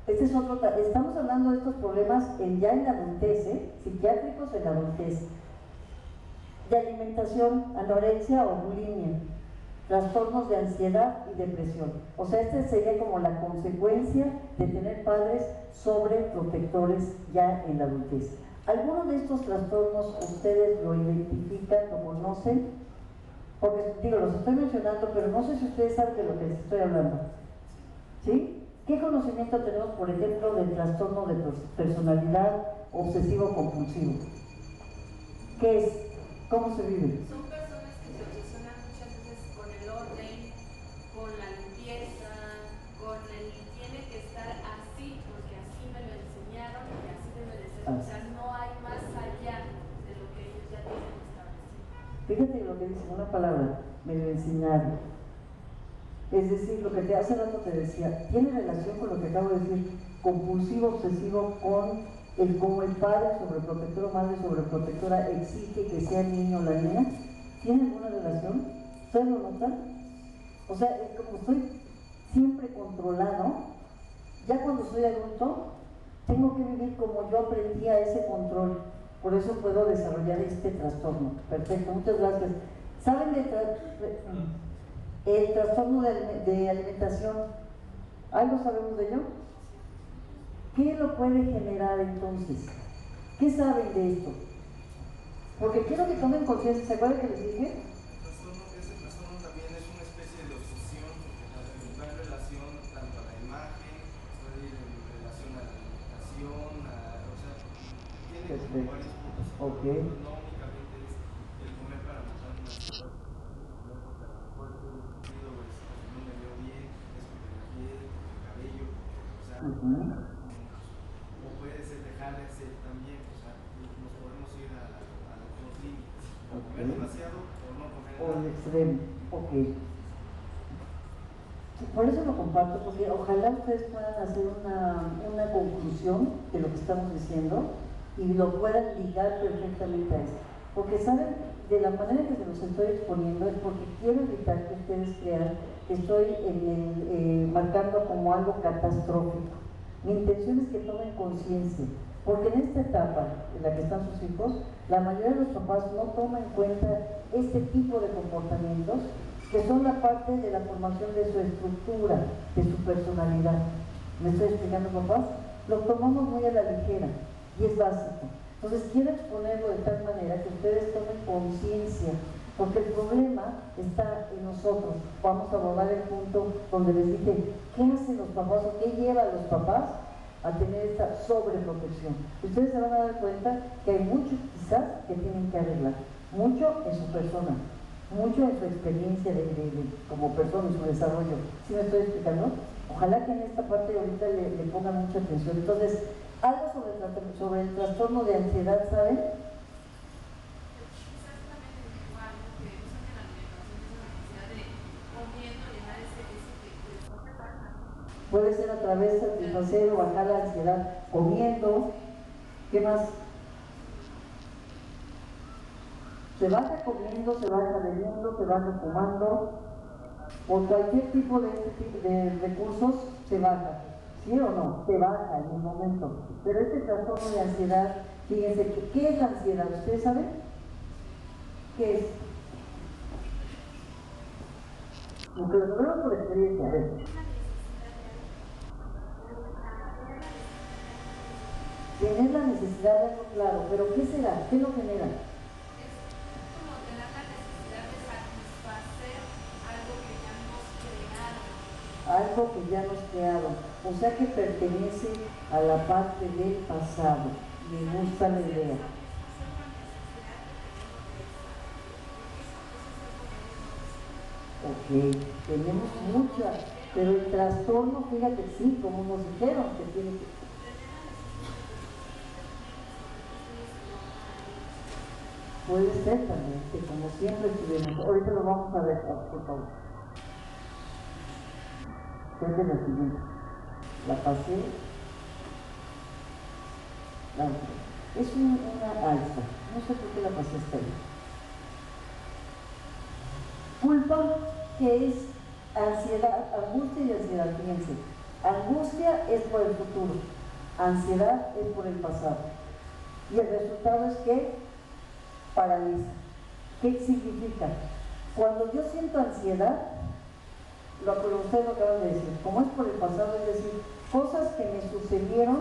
Este es otro. Estamos hablando de estos problemas ya en la adultez, psiquiátricos en la adultez. De alimentación, anorexia o bulimia, trastornos de ansiedad y depresión. O sea, este sería como la consecuencia de tener padres sobreprotectores ya en la adultez. ¿Alguno de estos trastornos ustedes lo identifican, lo conocen? Porque digo, los estoy mencionando, pero no sé si ustedes saben de lo que les estoy hablando. ¿Sí? ¿Qué conocimiento tenemos, por ejemplo, del trastorno de personalidad obsesivo-compulsivo? ¿Qué es? ¿Cómo se vive? Son personas que se obsesionan muchas veces con el orden, con la limpieza, con el tiene que estar así, porque así me lo enseñaron y así debe de ser. O sea, no hay más allá de lo que ellos ya tienen establecido. Fíjate lo que dice una palabra, me lo enseñaron. Es decir, lo que hace rato te decía, tiene relación con lo que acabo de decir, compulsivo, obsesivo, como el padre sobreprotector o madre sobreprotectora exige que sea el niño o la niña. ¿Tiene alguna relación? ¿Ustedes lo notan? O sea, como estoy siempre controlado, ya cuando soy adulto, tengo que vivir como yo aprendí a ese control. Por eso puedo desarrollar este trastorno. Perfecto, muchas gracias. ¿Saben el trastorno de alimentación? ¿Algo sabemos de ello? ¿Qué lo puede generar entonces? ¿Qué saben de esto? Porque quiero que tomen conciencia. ¿Se acuerdan que les dije? Ese trastorno también es una especie de obsesión, porque va en relación tanto a la imagen, en relación a la alimentación, o sea, tiene como varios puntos. Okay. No únicamente es el comer para matar una ciudad, porque a lo mejor no me veo bien, es porque la piel, el cabello, o sea, o puede ser dejar de hacer también, o sea, nos podemos ir a los límites, o comer demasiado o no comer O el nada. extremo, ok. Por eso lo comparto, porque ojalá ustedes puedan hacer una conclusión de lo que estamos diciendo y lo puedan ligar perfectamente a esto. Porque saben, de la manera que se los estoy exponiendo es porque quiero evitar que ustedes crean que estoy marcando como algo catastrófico. Mi intención es que tomen conciencia, porque en esta etapa en la que están sus hijos, la mayoría de los papás no toman en cuenta este tipo de comportamientos que son la parte de la formación de su estructura, de su personalidad. ¿Me estoy explicando, papás? Lo tomamos muy a la ligera y es básico. Entonces quiero exponerlo de tal manera que ustedes tomen conciencia porque el problema está en nosotros. Vamos a abordar el punto donde les dije, ¿qué hacen los papás o qué lleva a los papás a tener esta sobreprotección? Ustedes se van a dar cuenta que hay mucho quizás que tienen que arreglar, mucho en su persona, mucho en su experiencia como persona, en su desarrollo. ¿Sí me estoy explicando? Ojalá que en esta parte ahorita le pongan mucha atención. Entonces, algo sobre el trastorno de ansiedad, ¿saben? Puede ser a través de satisfacer o bajar la ansiedad comiendo. ¿Qué más? Se baja comiendo, se baja bebiendo, se baja fumando. Por cualquier tipo de recursos se baja. ¿Sí o no? Se baja en un momento. Pero este trastorno de ansiedad, fíjense, ¿qué es la ansiedad? ¿Ustedes saben? ¿Qué es? Lo que lo sabemos por experiencia, a ver. Tener la necesidad de algo claro, pero ¿qué será? ¿Qué lo genera? Es como tener la necesidad de satisfacer algo que ya hemos creado. Algo que ya nos crearon, o sea que pertenece a la parte del pasado. Me gusta la idea. Ok, tenemos muchas, pero el trastorno, fíjate, sí, como nos dijeron, que tiene que... Puede ser también, que como siempre estuvimos, ahorita lo vamos a ver, por favor. Esta es la siguiente. La pasé. Es una alza. No sé por qué la pasé hasta ahí. Culpa, que es ansiedad, angustia y ansiedad. Fíjense. Angustia es por el futuro. Ansiedad es por el pasado. Y el resultado es que paraliza. ¿Qué significa? Cuando yo siento ansiedad, lo que ustedes lo acaban de decir, como es por el pasado, es decir, cosas que me sucedieron,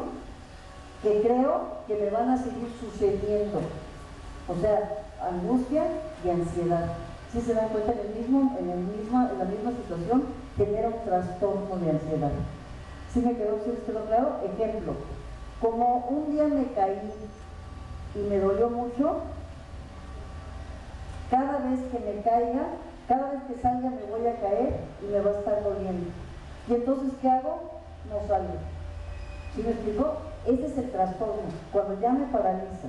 que creo que me van a seguir sucediendo. O sea, angustia y ansiedad. Si se dan cuenta, en la misma situación genera un trastorno de ansiedad. ¿Sí me quedó, sí les quedó claro? Ejemplo, como un día me caí y me dolió mucho, cada vez que me caiga, cada vez que salga me voy a caer y me va a estar doliendo. Y entonces, ¿qué hago? No salgo. ¿Sí me explico? Ese es el trastorno, cuando ya me paraliza.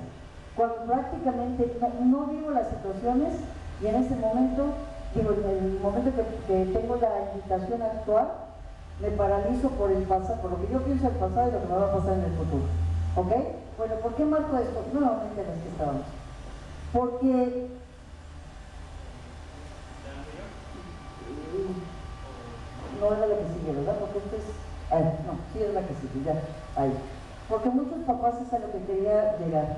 Cuando prácticamente no vivo las situaciones y en ese momento, digo, en el momento que tengo la invitación actual, me paralizo por el pasado, por lo que yo pienso del pasado y lo que me va a pasar en el futuro. ¿Ok? Bueno, ¿por qué marco esto? Nuevamente en las que estábamos. Porque no era la que sigue, ¿verdad? Porque esto es... no, sí es la que sigue, ya, ahí. Porque muchos papás es a lo que quería llegar.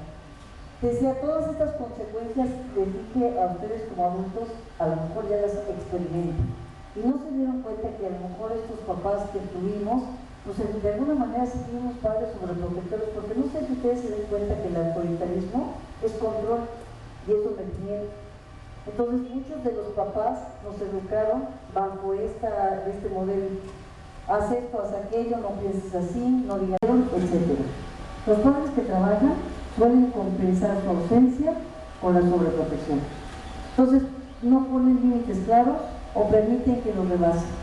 Decía, todas estas consecuencias les dije a ustedes como adultos, a lo mejor ya las experimentan. Y no se dieron cuenta que a lo mejor estos papás que tuvimos, pues de alguna manera sí tuvimos padres sobreprotectores, porque no sé si ustedes se den cuenta que el autoritarismo es control y es sometimiento. Entonces muchos de los papás nos educaron bajo este modelo. Haz esto, haz aquello, no pienses así, no digas, etc. Los padres que trabajan suelen compensar su ausencia con la sobreprotección. Entonces no ponen límites claros o permiten que lo rebasen.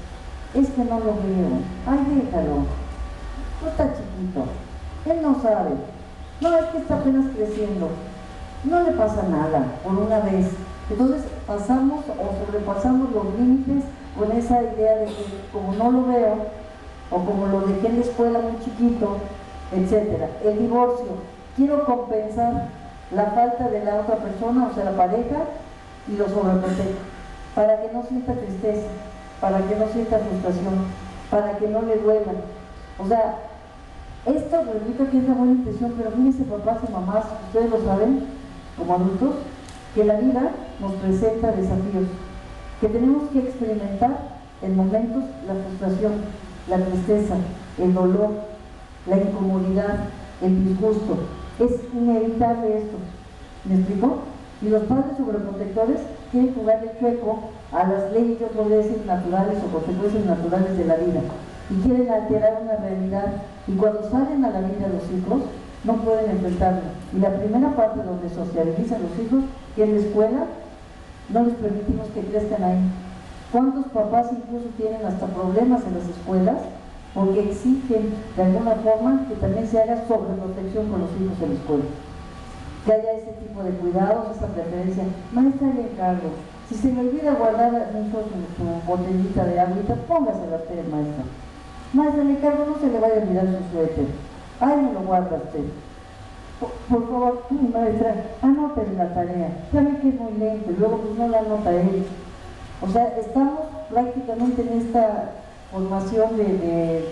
Es que no lo veo, ay déjalo, no está chiquito, él no sabe, no, es que está apenas creciendo, no le pasa nada, por una vez. Entonces pasamos o sobrepasamos los límites con esa idea de que como no lo veo, o como lo dejé en la escuela muy chiquito, etc. El divorcio, quiero compensar la falta de la otra persona, o sea la pareja, y lo sobreprotejo, para que no sienta tristeza, para que no sienta frustración, para que no le duela. O sea, esto repito que es la buena intención, pero fíjense papás y mamás, ustedes lo saben, como adultos, que la vida nos presenta desafíos, que tenemos que experimentar en momentos la frustración, la tristeza, el dolor, la incomodidad, el disgusto. Es inevitable esto. ¿Me explico? Y los padres sobreprotectores quieren jugar de chueco a las leyes, yo podría decir, naturales o consecuencias naturales de la vida, y quieren alterar una realidad, y cuando salen a la vida los hijos, no pueden enfrentarlo. Y la primera parte donde socializan los hijos, que es la escuela, no les permitimos que crezcan ahí. ¿Cuántos papás incluso tienen hasta problemas en las escuelas porque exigen de alguna forma que también se haga sobreprotección con los hijos en la escuela? Que haya ese tipo de cuidados, esa preferencia. Maestra, le encargo, si se le olvida guardar a mi hijo su botellita de agüita, póngasela usted, maestra. Maestra, le encargo, no se le vaya a olvidar su suéter. Ay, me lo guarda usted. Por favor, maestra, anótele la tarea. Sabe que es muy lento y luego pues no la anota él. O sea, estamos prácticamente en esta formación de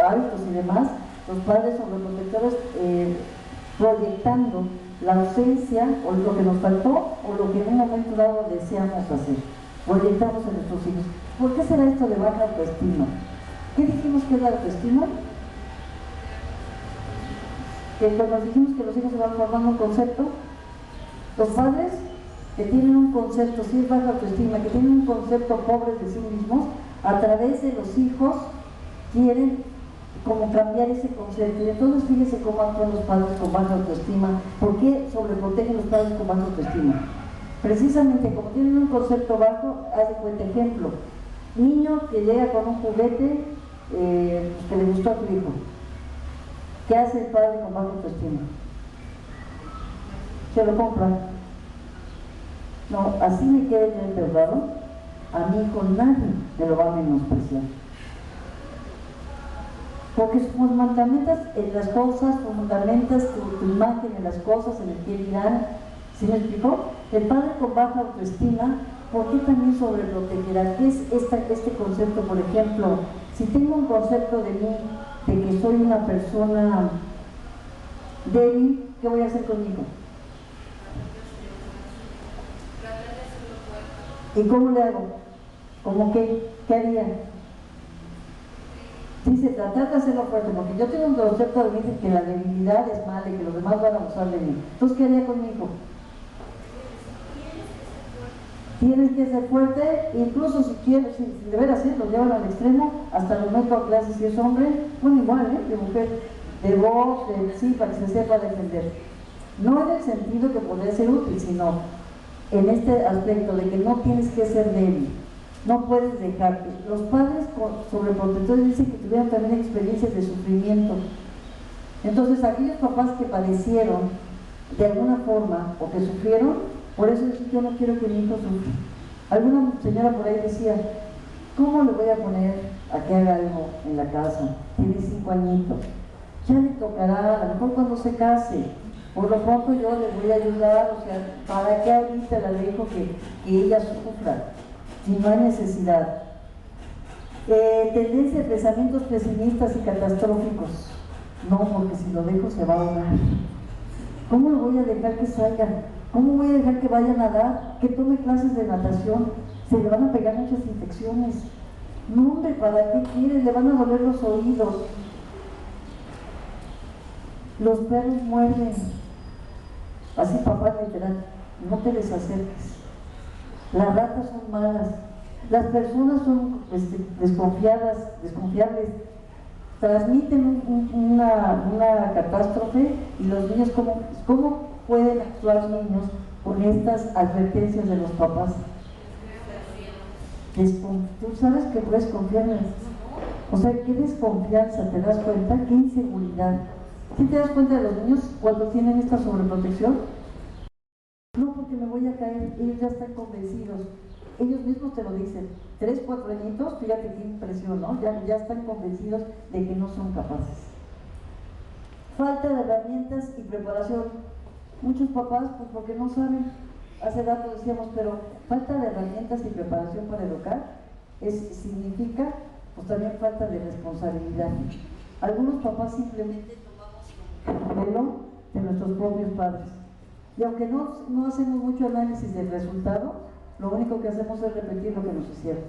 hábitos y demás, los padres sobreprotectores proyectando la ausencia o lo que nos faltó o lo que en un momento dado deseamos hacer. Proyectamos en nuestros hijos. ¿Por qué será esto de baja autoestima? ¿Qué dijimos que es la autoestima? Que cuando dijimos que los hijos se van formando un concepto, los padres que tienen un concepto, si es baja autoestima, que tienen un concepto pobre de sí mismos, a través de los hijos quieren como cambiar ese concepto. Y entonces fíjese cómo actúan los padres con baja autoestima. ¿Por qué sobreprotegen los padres con baja autoestima? Precisamente como tienen un concepto bajo, haz de cuenta, ejemplo, niño que llega con un juguete que le gustó a tu hijo. ¿Qué hace el padre con baja autoestima? Se lo compra. No, así me quede yo enterrado, a mi hijo nadie me lo va a menospreciar. Porque fundamentas en las cosas, fundamentas tu imagen en las cosas, en el que dirán. ¿Sí me explicó? El padre con baja autoestima, ¿por qué también sobreprotegerá? ¿Qué es este concepto? Por ejemplo, si tengo un concepto de mí, de que soy una persona débil, ¿qué voy a hacer conmigo? ¿Y cómo le hago? ¿Cómo qué? ¿Qué haría? Dice, tratar de hacerlo fuerte, porque yo tengo un concepto de mí de que la debilidad es mala y que los demás van a abusar de mí. Entonces, ¿qué haría conmigo? Tienes que ser fuerte, incluso si quieres, si de veras lo llevan al extremo, hasta lo meto a clases si es hombre, bueno, igual, de mujer, de voz, sí, para que se sepa defender. No en el sentido que podría ser útil, sino en este aspecto de que no tienes que ser débil, no puedes dejarte. Los padres sobreprotectores dicen que tuvieron también experiencias de sufrimiento. Entonces, aquellos papás que padecieron de alguna forma o que sufrieron, por eso yo no quiero que mi hijo sufra. Alguna señora por ahí decía, ¿cómo le voy a poner a que haga algo en la casa? Tiene 5 añitos, ya le tocará, a lo mejor cuando se case. Por lo pronto yo le voy a ayudar, o sea, ¿para qué ahorita la dejo que ella sufra? Si no hay necesidad. Tendencia de pensamientos pesimistas y catastróficos. No, porque si lo dejo se va a ahogar. ¿Cómo lo voy a dejar que salga? ¿Cómo voy a dejar que vaya a nadar? Que tome clases de natación. Se le van a pegar muchas infecciones. No, hombre, ¿para qué quiere? Le van a doler los oídos. Los perros muerden. Así, papá, literal, no te les acerques. Las ratas son malas. Las personas son desconfiables. Transmiten una catástrofe y los niños, ¿cómo pueden actuar los niños con estas advertencias de los papás? Tú sabes que puedes confiar en ellos. O sea, qué desconfianza, ¿te das cuenta? Qué inseguridad. ¿Sí te das cuenta de los niños cuando tienen esta sobreprotección? No, porque me voy a caer, ellos ya están convencidos. Ellos mismos te lo dicen, 3, 4 añitos, fíjate qué impresión, ¿no? Ya están convencidos de que no son capaces. Falta de herramientas y preparación. Muchos papás, pues porque no saben, hace rato decíamos, pero falta de herramientas y preparación para educar significa, pues también falta de responsabilidad. Algunos papás simplemente tomamos el modelo de nuestros propios padres. Y aunque no hacemos mucho análisis del resultado, lo único que hacemos es repetir lo que nos hicieron.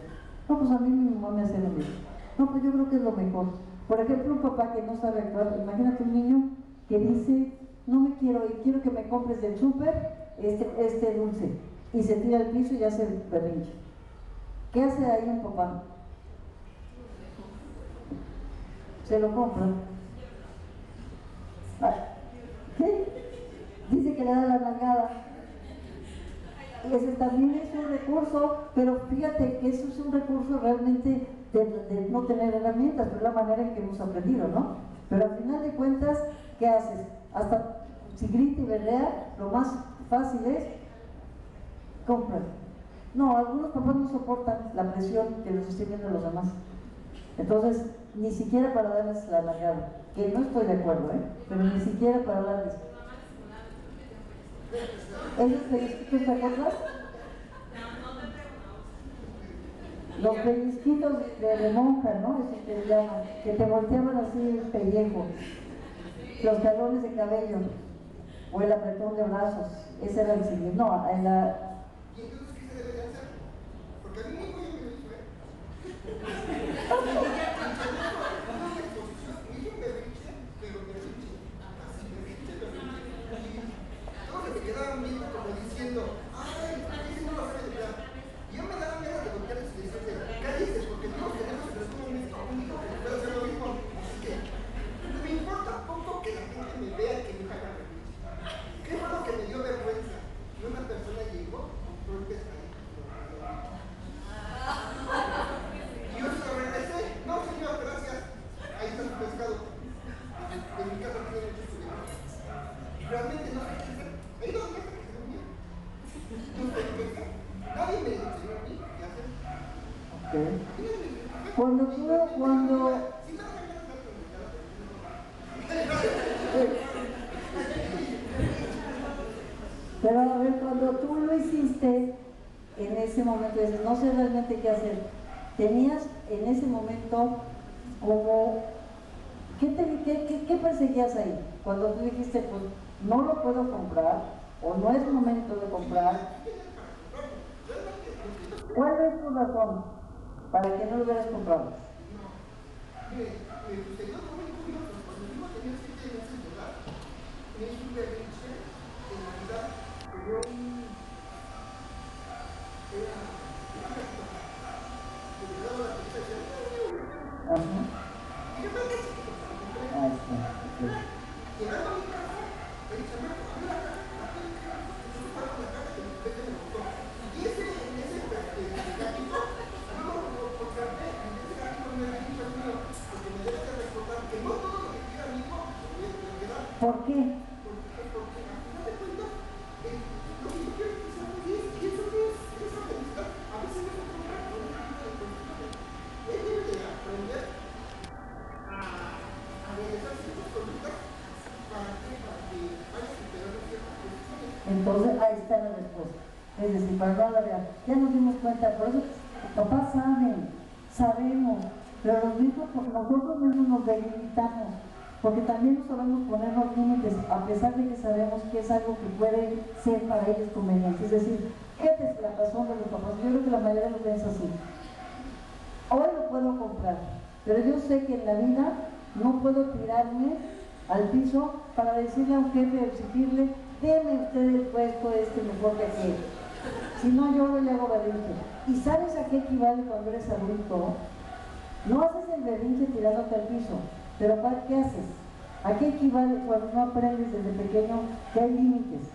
No, pues a mí mi mamá me hace lo mismo. No, pues yo creo que es lo mejor. Por ejemplo, un papá que no sabe actuar, imagínate un niño que dice, no me quiero ir, quiero que me compres del súper este dulce. y se tira al piso y hace berrinche. ¿Qué hace ahí un papá? Se lo compra. ¿Qué? Dice que le da la nalgada. Ese también es un recurso, pero fíjate que eso es un recurso realmente de no tener herramientas, pero es la manera en que hemos aprendido, ¿no? Pero al final de cuentas, ¿qué haces? Hasta si grita y berrea, lo más fácil es comprar. No, algunos papás no soportan la presión que les estoy viendo a los demás. Entonces, ni siquiera para darles la nalgada, que no estoy de acuerdo, pero ni siquiera para darles. ¿Esos pellizquitos te acuerdas? Los pellizquitos de monja, ¿no? Eso que se llama, que te volteaban así el pellejo, los jalones de cabello o el apretón de brazos. Ese era el siguiente. No, en la... ¿Y entonces qué se debe de hacer? Porque a mí mismo yo me lo hizo, una exposición, me hizo un berrinche, pero berrinche, así berrinche. Y todos se quedaban viendo como diciendo, ay, ese no lo sabe de verdad. Y yo me daba miedo de golpearles y decirles, cállese, porque todos tenemos en algún momento un hijo que puede hacer lo mismo. Así que me importa poco que la gente me vea que me haga berrinche. ¿Qué fue lo que me dio vergüenza? Y una persona llegó, compró el pescadito. Y yo se lo regresé. No, señor, gracias. Ahí está su pescado. En mi casa no tiene mucho cuidado. Realmente no sé qué hacer. Ahí no me hace que se mío. No sé qué hacer. Nadie me enseñó a mí qué hacer. Cuando tú, cuando... Si me dan ganas de Pero a ver, cuando tú lo hiciste, en ese momento, dices, no sé realmente qué hacer, tenías en ese momento como, ¿qué perseguías ahí? Cuando tú dijiste, pues no lo puedo comprar, o no es momento de comprar, ¿cuál es tu razón para que no lo hubieras comprado? Mire, me sucedió algo muy curioso. Cuando mi hijo tenía 7 meses de edad, me hizo un berrinche en Navidad. Era una gatita que le daba la pelota y decía, Ajá. y yo creo que sí, Ahí está. llegando a mi casa, el chamaco abrió la caja, entonces fue con la caja que me gustó. Y ese gatito, luego lo contraté, en ese gatito me era hijo mío, porque me debe de recordar que no todo lo que quiera mi hijo, lo voy a quedar. ¿Por qué? Porque al final de cuentas, lo que yo quiero es que sea feliz, y eso no es esa felicidad. A veces no es comprar con un tipo de condiciones. Él debe de aprender a realizar ciertas conductas para que vaya superando ciertas condiciones. Entonces, ahí está la respuesta. Es decir, para no alargar, ya nos dimos cuenta, por eso papás saben, sabemos, pero los mismos, porque nosotros mismos nos delimitamos, porque también no sabemos ponernos límites, a pesar de que sabemos que es algo que puede ser para ellos conveniente. Es decir, fíjate la razón de los papás, yo creo que la mayoría lo piensa así. Hoy lo puedo comprar, pero yo sé que en la vida no puedo tirarme al piso para decirle a un jefe, exigirle, déme usted el puesto mejor que aquel. Si no, yo le hago berrinche. ¿Y sabes a qué equivale cuando eres adulto? No haces el berrinche tirándote al piso, pero ¿qué haces? ¿A qué equivale cuando no aprendes desde pequeño que hay límites?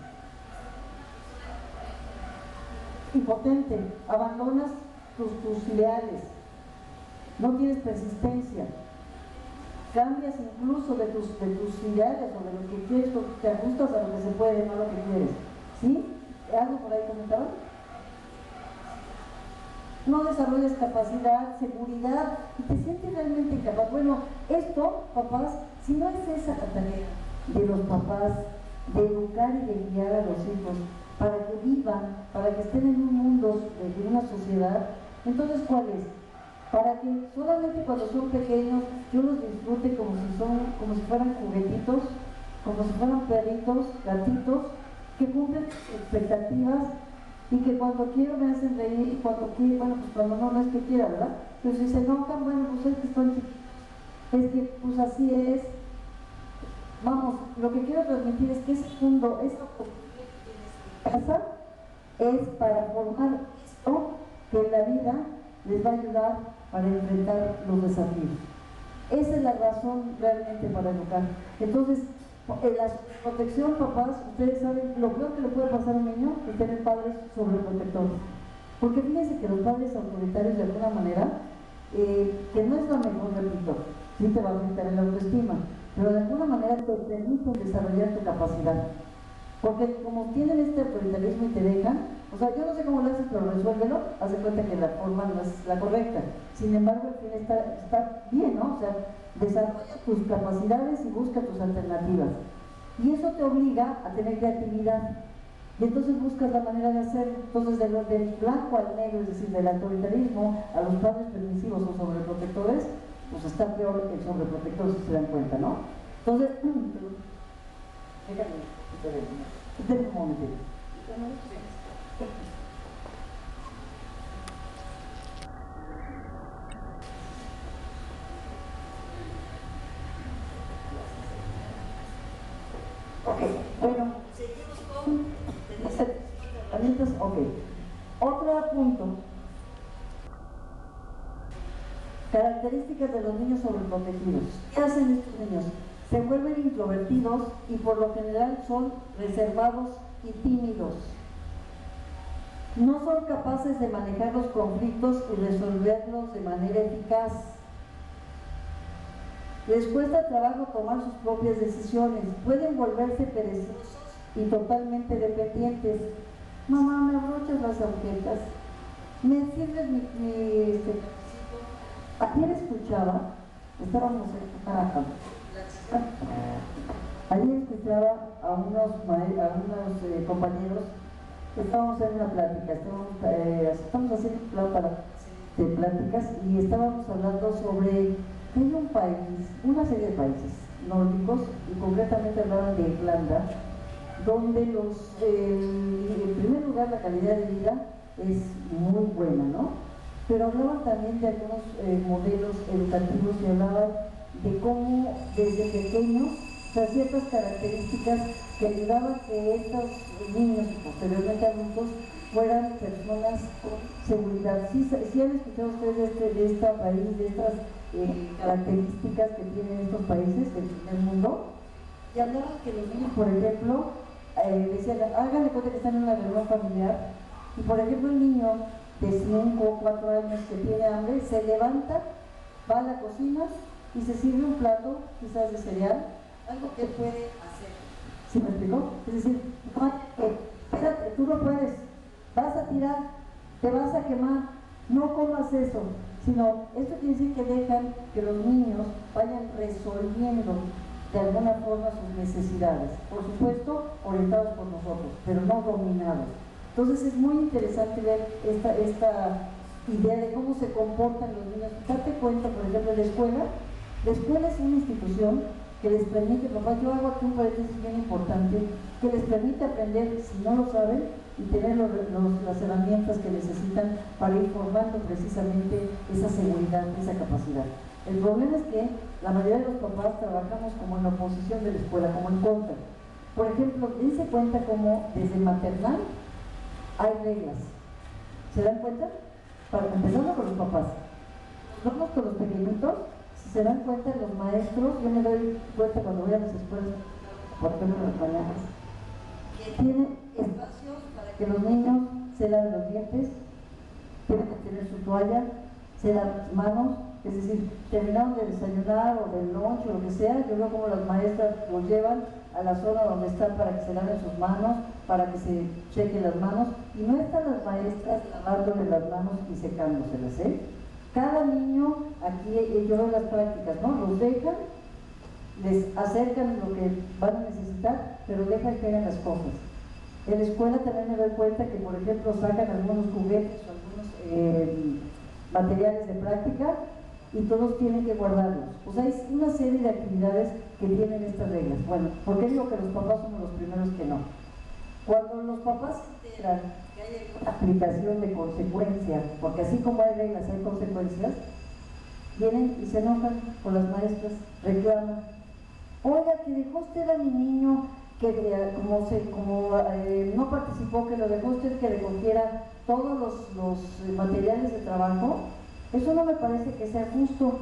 Impotente, abandonas tus ideales, no tienes persistencia, cambias incluso de tus ideales o de lo que quieres, te ajustas a lo que se puede, no a lo que quieres. ¿Sí? ¿Algo por ahí comentado? No desarrollas capacidad, seguridad y te sientes realmente incapaz. Bueno, esto, papás, si no es esa la tarea de los papás, de educar y de guiar a los hijos para que vivan, para que estén en un mundo, en una sociedad, entonces ¿cuál es? Para que solamente cuando son pequeños yo los disfrute como si fueran juguetitos, como si fueran perritos, gatitos, que cumplen expectativas y que cuando quiero me hacen reír y cuando quiero, bueno, pues cuando no es que quiera, ¿verdad? Pero si se enojan, bueno, pues es que estoy, es que pues así es. Vamos, lo que quiero transmitir es que ese mundo, esa oportunidad que tienes en casa, es para formar esto que en la vida les va a ayudar para enfrentar los desafíos. Esa es la razón realmente para educar. Entonces, en la protección, papás, ustedes saben, lo peor que le puede pasar a un niño es tener padres sobreprotectores. Porque fíjense que los padres autoritarios, de alguna manera, que no es lo mejor, repito, sí te va a afectar en la autoestima, pero de alguna manera te permiten desarrollar tu capacidad. Porque como tienen este autoritarismo y te dejan, o sea, yo no sé cómo lo haces, pero resuélvelo, haz de cuenta que la forma no es la correcta. Sin embargo, al fin está bien, ¿no? O sea, desarrolla tus capacidades y busca tus alternativas. Y eso te obliga a tener creatividad. Y entonces buscas la manera de hacer. Entonces, del blanco al negro, es decir, del autoritarismo a los padres permisivos o sobreprotectores, pues está peor el sobreprotector, si se dan cuenta, ¿no? Entonces, déjame un momento. Ok, bueno, seguimos con herramientas. Ok, otro punto. Características de los niños sobreprotegidos. ¿Qué hacen estos niños? Se vuelven introvertidos y por lo general son reservados y tímidos. No son capaces de manejar los conflictos y resolverlos de manera eficaz. Les cuesta trabajo tomar sus propias decisiones. Pueden volverse perezosos y totalmente dependientes. Mamá, ¿me abrochas las agujetas? ¿Me sirves mi ayer escuchaba, estábamos ayer escuchaba a unos compañeros, estábamos en una plática, estamos haciendo un plan de pláticas y estábamos hablando sobre que hay un país, una serie de países nórdicos, y concretamente hablaban de Irlanda, donde en primer lugar la calidad de vida es muy buena, ¿no? Pero hablaban también de algunos modelos educativos y hablaban de cómo desde pequeños, o sea, ciertas características que ayudaban a que estos niños y posteriormente adultos fueran personas con seguridad. ¿Sí han escuchado ustedes de este país, de estas características que tienen estos países del mundo? Y hablaban que los niños, por ejemplo, decían, háganle cuenta que están en una reunión familiar y por ejemplo el niño de 5 o 4 años que tiene hambre, se levanta, va a la cocina y se sirve un plato, quizás de cereal, algo que puede hacer. ¿Sí me explicó? Es decir, no, espérate, tú no puedes, vas a tirar, te vas a quemar, no comas eso, sino esto quiere decir que dejan que los niños vayan resolviendo de alguna forma sus necesidades, por supuesto orientados por nosotros, pero no dominados. Entonces es muy interesante ver esta idea de cómo se comportan los niños. Date cuenta, por ejemplo, la escuela es una institución que les permite, papá, yo hago aquí un paréntesis bien importante, que les permite aprender, si no lo saben, y tener las herramientas que necesitan para ir formando precisamente esa seguridad, esa capacidad. El problema es que la mayoría de los papás trabajamos como en oposición de la escuela, como en contra. Por ejemplo, dense cuenta cómo desde maternal hay reglas. ¿Se dan cuenta? Empezando con los papás. Vamos con los pequeñitos. Si se dan cuenta, los maestros, yo me doy cuenta cuando voy a las escuelas, por ejemplo, las mañanas, que tienen espacios para que los niños se laven los dientes, tienen que tener su toalla, se lavan las manos, es decir, terminaron de desayunar o del lunch o lo que sea, yo veo como las maestras los llevan a la zona donde están para que se laven sus manos, para que se chequen las manos, y no están las maestras lavándole las manos y secándoselas, ¿eh? Cada niño, aquí yo veo las prácticas, ¿no? Los dejan, les acercan lo que van a necesitar, pero dejan que hagan las cosas. En la escuela también me doy cuenta que, por ejemplo, sacan algunos juguetes o algunos materiales de práctica y todos tienen que guardarlos. O sea, hay una serie de actividades que tienen estas reglas. Bueno, ¿por qué digo que los papás somos los primeros que no? Cuando los papás se enteran que hay una aplicación de consecuencias, porque así como hay reglas, hay consecuencias, vienen y se enojan con las maestras, reclaman. Oiga, que dejó usted a mi niño que no participó, que lo dejó usted que recogiera todos los materiales de trabajo, eso no me parece que sea justo.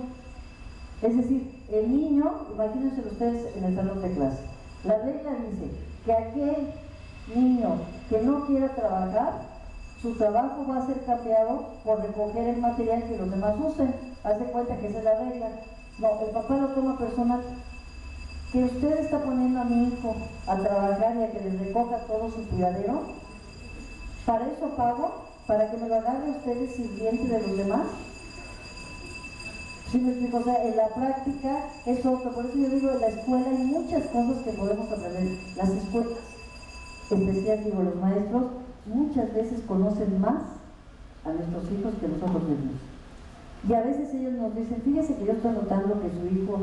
Es decir, el niño, imagínense ustedes en el salón de clase, la regla dice que aquel niño que no quiera trabajar, su trabajo va a ser cambiado por recoger el material que los demás usen. Hace cuenta que esa es la regla. No, el papá lo toma personal. Que usted está poniendo a mi hijo a trabajar y a que les recoja todo su tiradero, ¿para eso pago? ¿Para que me lo agarre usted de sirviente de los demás? ¿Sí me explico? O sea, en la práctica es otro. Por eso yo digo, en la escuela hay muchas cosas que podemos aprender. Las escuelas, especialmente digo, los maestros, muchas veces conocen más a nuestros hijos que nosotros mismos. Y a veces ellos nos dicen, fíjese que yo estoy notando que su hijo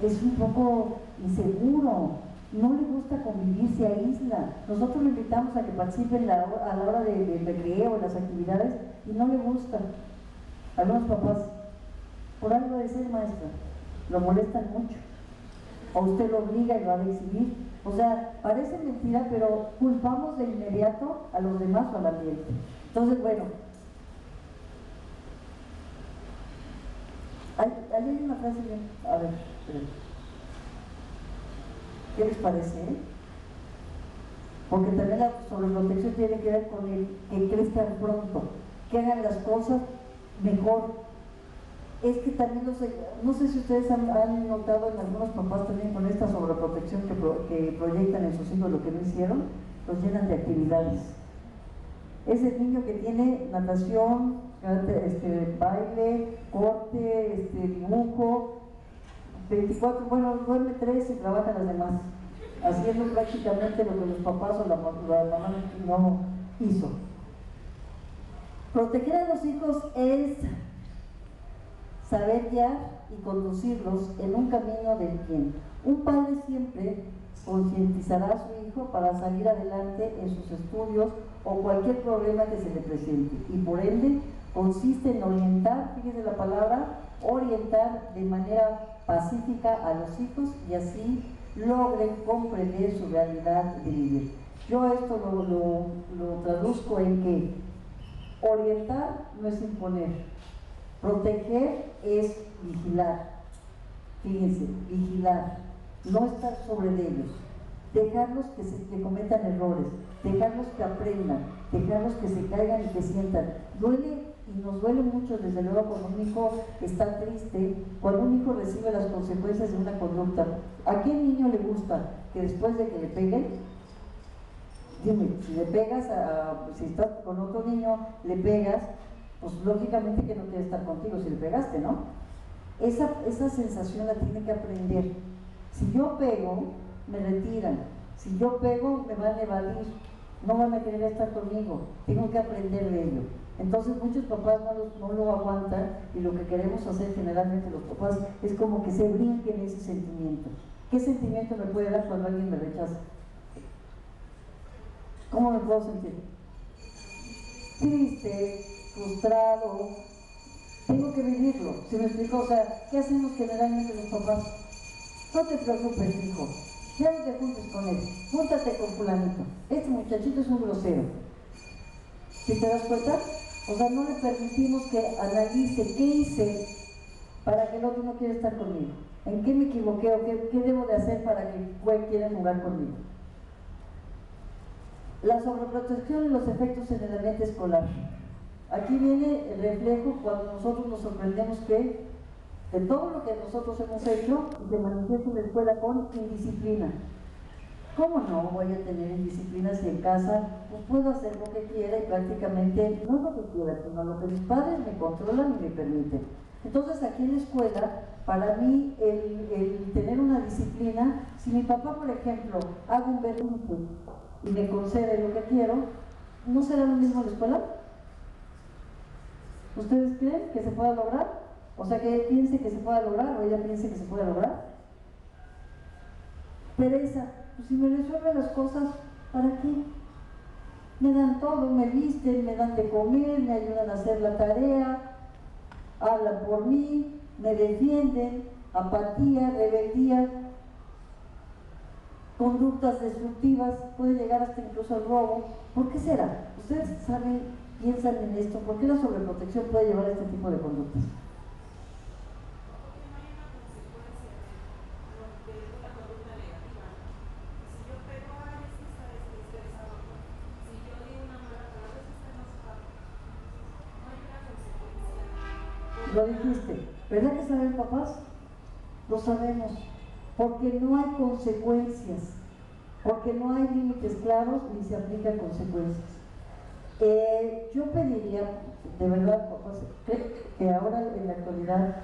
es un poco inseguro, no le gusta convivir, se aísla. Nosotros le invitamos a que participe a la hora de recreo, en las actividades, y no le gusta. Algunos papás, por algo de ser maestra, lo molestan mucho. O usted lo obliga y lo va a exhibir. O sea, parece mentira, pero culpamos de inmediato a los demás o al ambiente. Entonces, bueno, ahí hay una frase bien. A ver, ¿qué les parece? Porque también la sobreprotección tiene que ver con el que crezcan pronto, que hagan las cosas mejor. Es que también no sé si ustedes han notado en algunos papás también con esta sobreprotección que proyectan en sus hijos lo que no hicieron, los llenan de actividades. Ese niño que tiene natación, baile, corte, dibujo, 24, bueno, duerme 3 y trabaja las demás, haciendo prácticamente lo que los papás o la mamá no hizo. Proteger a los hijos es saber guiar y conducirlos en un camino del bien. Un padre siempre concientizará a su hijo para salir adelante en sus estudios o cualquier problema que se le presente, y por ende consiste en orientar, fíjese la palabra, orientar de manera pacífica a los hijos y así logren comprender su realidad de vivir. Yo esto lo traduzco en que orientar no es imponer, proteger es vigilar. Fíjense, vigilar, no estar sobre ellos, dejarlos que cometan errores, dejarlos que aprendan, dejarlos que se caigan y que sientan. Duele, y nos duele mucho desde luego cuando un hijo está triste, cuando un hijo recibe las consecuencias de una conducta. ¿A qué niño le gusta que después de que le peguen? Dime, si le pegas, si estás con otro niño, le pegas, pues lógicamente que no quiere estar contigo si le pegaste, ¿no? Esa sensación la tiene que aprender. Si yo pego, me retiran. Si yo pego, me van a evadir, no van a querer estar conmigo. Tengo que aprender de ello. Entonces muchos papás no lo aguantan, y lo que queremos hacer generalmente los papás es como que se brinquen ese sentimiento. ¿Qué sentimiento me puede dar cuando alguien me rechaza? ¿Cómo me puedo sentir? Triste, frustrado. Tengo que vivirlo, ¿sí me explico? O sea, ¿qué hacemos generalmente los papás? No te preocupes, hijo, ya no te juntes con él, júntate con fulanito, este muchachito es un grosero. ¿Sí te das cuenta? O sea, no le permitimos que analice qué hice para que el otro no quiera estar conmigo, en qué me equivoqué o qué debo de hacer para que quiera jugar conmigo. La sobreprotección y los efectos en el ambiente escolar. Aquí viene el reflejo cuando nosotros nos sorprendemos que de todo lo que nosotros hemos hecho se manifiesta en la escuela con indisciplina. ¿Cómo no voy a tener indisciplina si en casa pues puedo hacer lo que quiera y prácticamente no lo que quiera, sino lo que mis padres me controlan y me permiten? Entonces aquí en la escuela, para mí el tener una disciplina, si mi papá por ejemplo haga un berrinche y me concede lo que quiero, ¿no será lo mismo en la escuela? ¿Ustedes creen que se pueda lograr? O sea, que él piense que se pueda lograr o ella piense que se pueda lograr. Pereza, pues si me resuelven las cosas, ¿para qué? Me dan todo, me visten, me dan de comer, me ayudan a hacer la tarea, hablan por mí, me defienden, apatía, rebeldía. conductas destructivas, puede llegar hasta incluso al robo. ¿Por qué será? ¿Ustedes saben, piensan en esto? ¿Por qué la sobreprotección puede llevar a este tipo de conductas? Lo dijiste, ¿verdad que saben, papás? Lo sabemos, porque no hay consecuencias, porque no hay límites claros ni se aplican consecuencias. Yo pediría, de verdad, papás, que ahora en la actualidad,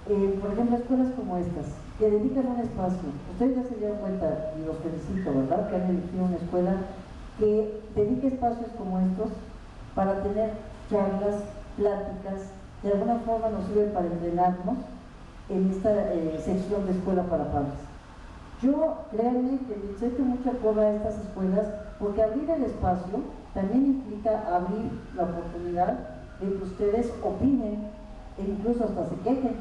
por ejemplo, escuelas como estas, que dedican un espacio, ustedes ya se dieron cuenta, y los felicito, ¿verdad?, que han elegido una escuela que dedique espacios como estos para tener charlas, pláticas, de alguna forma nos sirve para entrenarnos en esta sección de escuela para padres. Yo, créanme que le echo mucha porra a estas escuelas, porque abrir el espacio también implica abrir la oportunidad de que ustedes opinen e incluso hasta se quejen.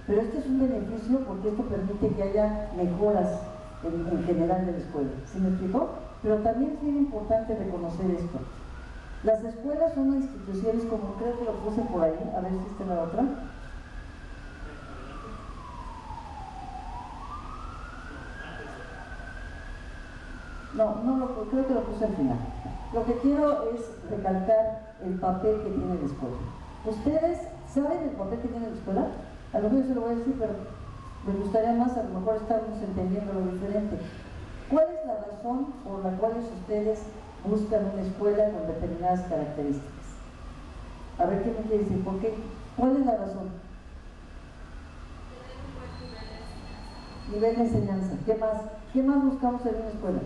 Pero este es un beneficio porque esto permite que haya mejoras en general de la escuela. ¿Sí me explicó? Pero también es bien importante reconocer esto. Las escuelas son instituciones, como creo que lo puse por ahí, a ver si está la otra. No, creo que lo puse al final. Lo que quiero es recalcar el papel que tiene la escuela. ¿Ustedes saben el papel que tiene la escuela? A lo mejor yo se lo voy a decir, pero me gustaría más, a lo mejor estamos entendiendo lo diferente. ¿Cuál es la razón por la cual ustedes buscan una escuela con determinadas características? A ver, ¿qué me quiere decir? ¿Por qué? ¿Cuál es la razón? Nivel de enseñanza. ¿Qué más? ¿Qué más buscamos en una escuela?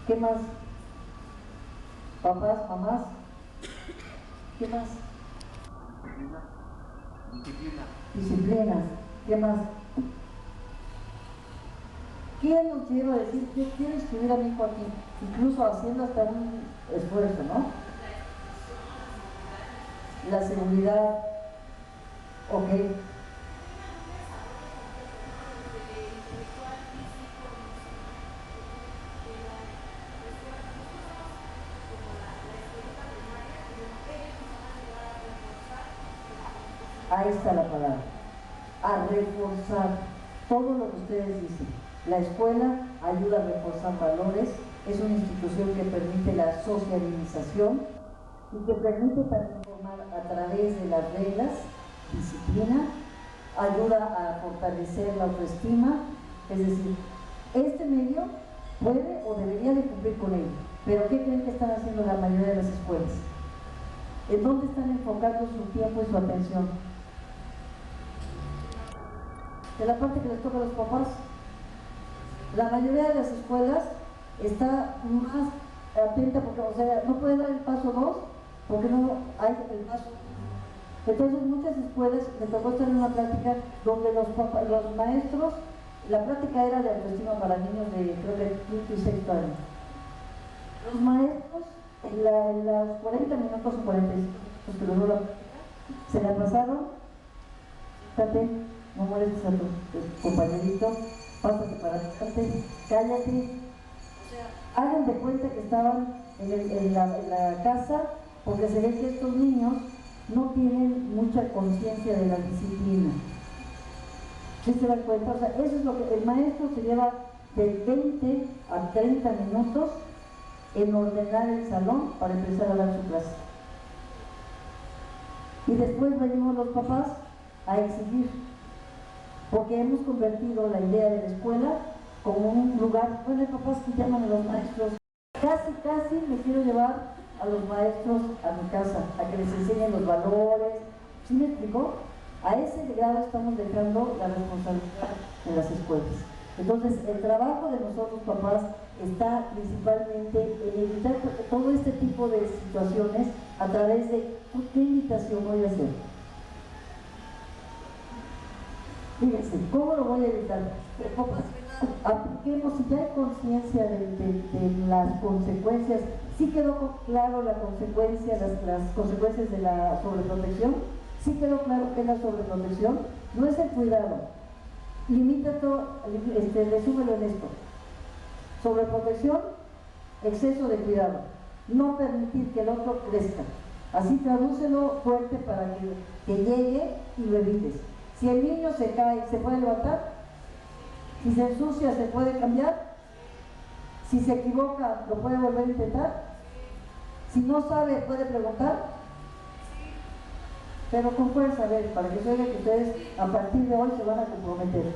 ¿Qué más? Papás, mamás. ¿Qué más? Disciplinas. ¿Qué más? ¿Quién nos lleva a decir que quiero inscribir a mi hijo aquí? Incluso haciendo hasta un esfuerzo, ¿no? La seguridad. Ok. Ahí está la palabra. A reforzar todo lo que ustedes dicen. La escuela ayuda a reforzar valores, es una institución que permite la socialización y que permite también formar a través de las reglas, disciplina, ayuda a fortalecer la autoestima. Es decir, este medio puede o debería de cumplir con ello. Pero ¿qué creen que están haciendo la mayoría de las escuelas? ¿En dónde están enfocando su tiempo y su atención? De la parte que les toca a los papás. La mayoría de las escuelas está más atenta porque, o sea, no puede dar el paso 2 porque no hay el paso 1. Entonces muchas escuelas, me tocó estar en una plática donde los maestros, la plática era de autoestima para niños de creo que 5 y 6 años. Los maestros en las 40 minutos o 45 que duró la plática, se la pasaron, fíjate, no molestes a tu compañerito, pásate para adelante, cállate. O sea, hagan de cuenta que estaban en la casa, porque se ve que estos niños no tienen mucha conciencia de la disciplina. ¿Sí se dan cuenta? O sea, eso es lo que el maestro se lleva de 20 a 30 minutos en ordenar el salón para empezar a dar su clase. Y después venimos los papás a exigir, porque hemos convertido la idea de la escuela como un lugar, bueno, hay papás que llaman a los maestros, casi me quiero llevar a los maestros a mi casa, a que les enseñen los valores. ¿Sí me explicó? A ese grado estamos dejando la responsabilidad en las escuelas. Entonces, el trabajo de nosotros papás está principalmente en evitar todo este tipo de situaciones a través de ¿qué invitación voy a hacer? Fíjense, ¿cómo lo voy a evitar? Apliquemos, si ya hay conciencia de las consecuencias, ¿sí quedó claro la consecuencia, las consecuencias de la sobreprotección? ¿Sí quedó claro que la sobreprotección no es el cuidado, limita todo, resúmelo en esto: sobreprotección, exceso de cuidado, no permitir que el otro crezca. Así tradúcelo fuerte para que llegue y lo evites. Si el niño se cae, ¿se puede levantar? Si se ensucia, ¿se puede cambiar? Si se equivoca, ¿lo puede volver a intentar? Si no sabe, ¿puede preguntar? Pero con fuerza, a ver, para que se oiga que ustedes a partir de hoy se van a comprometer.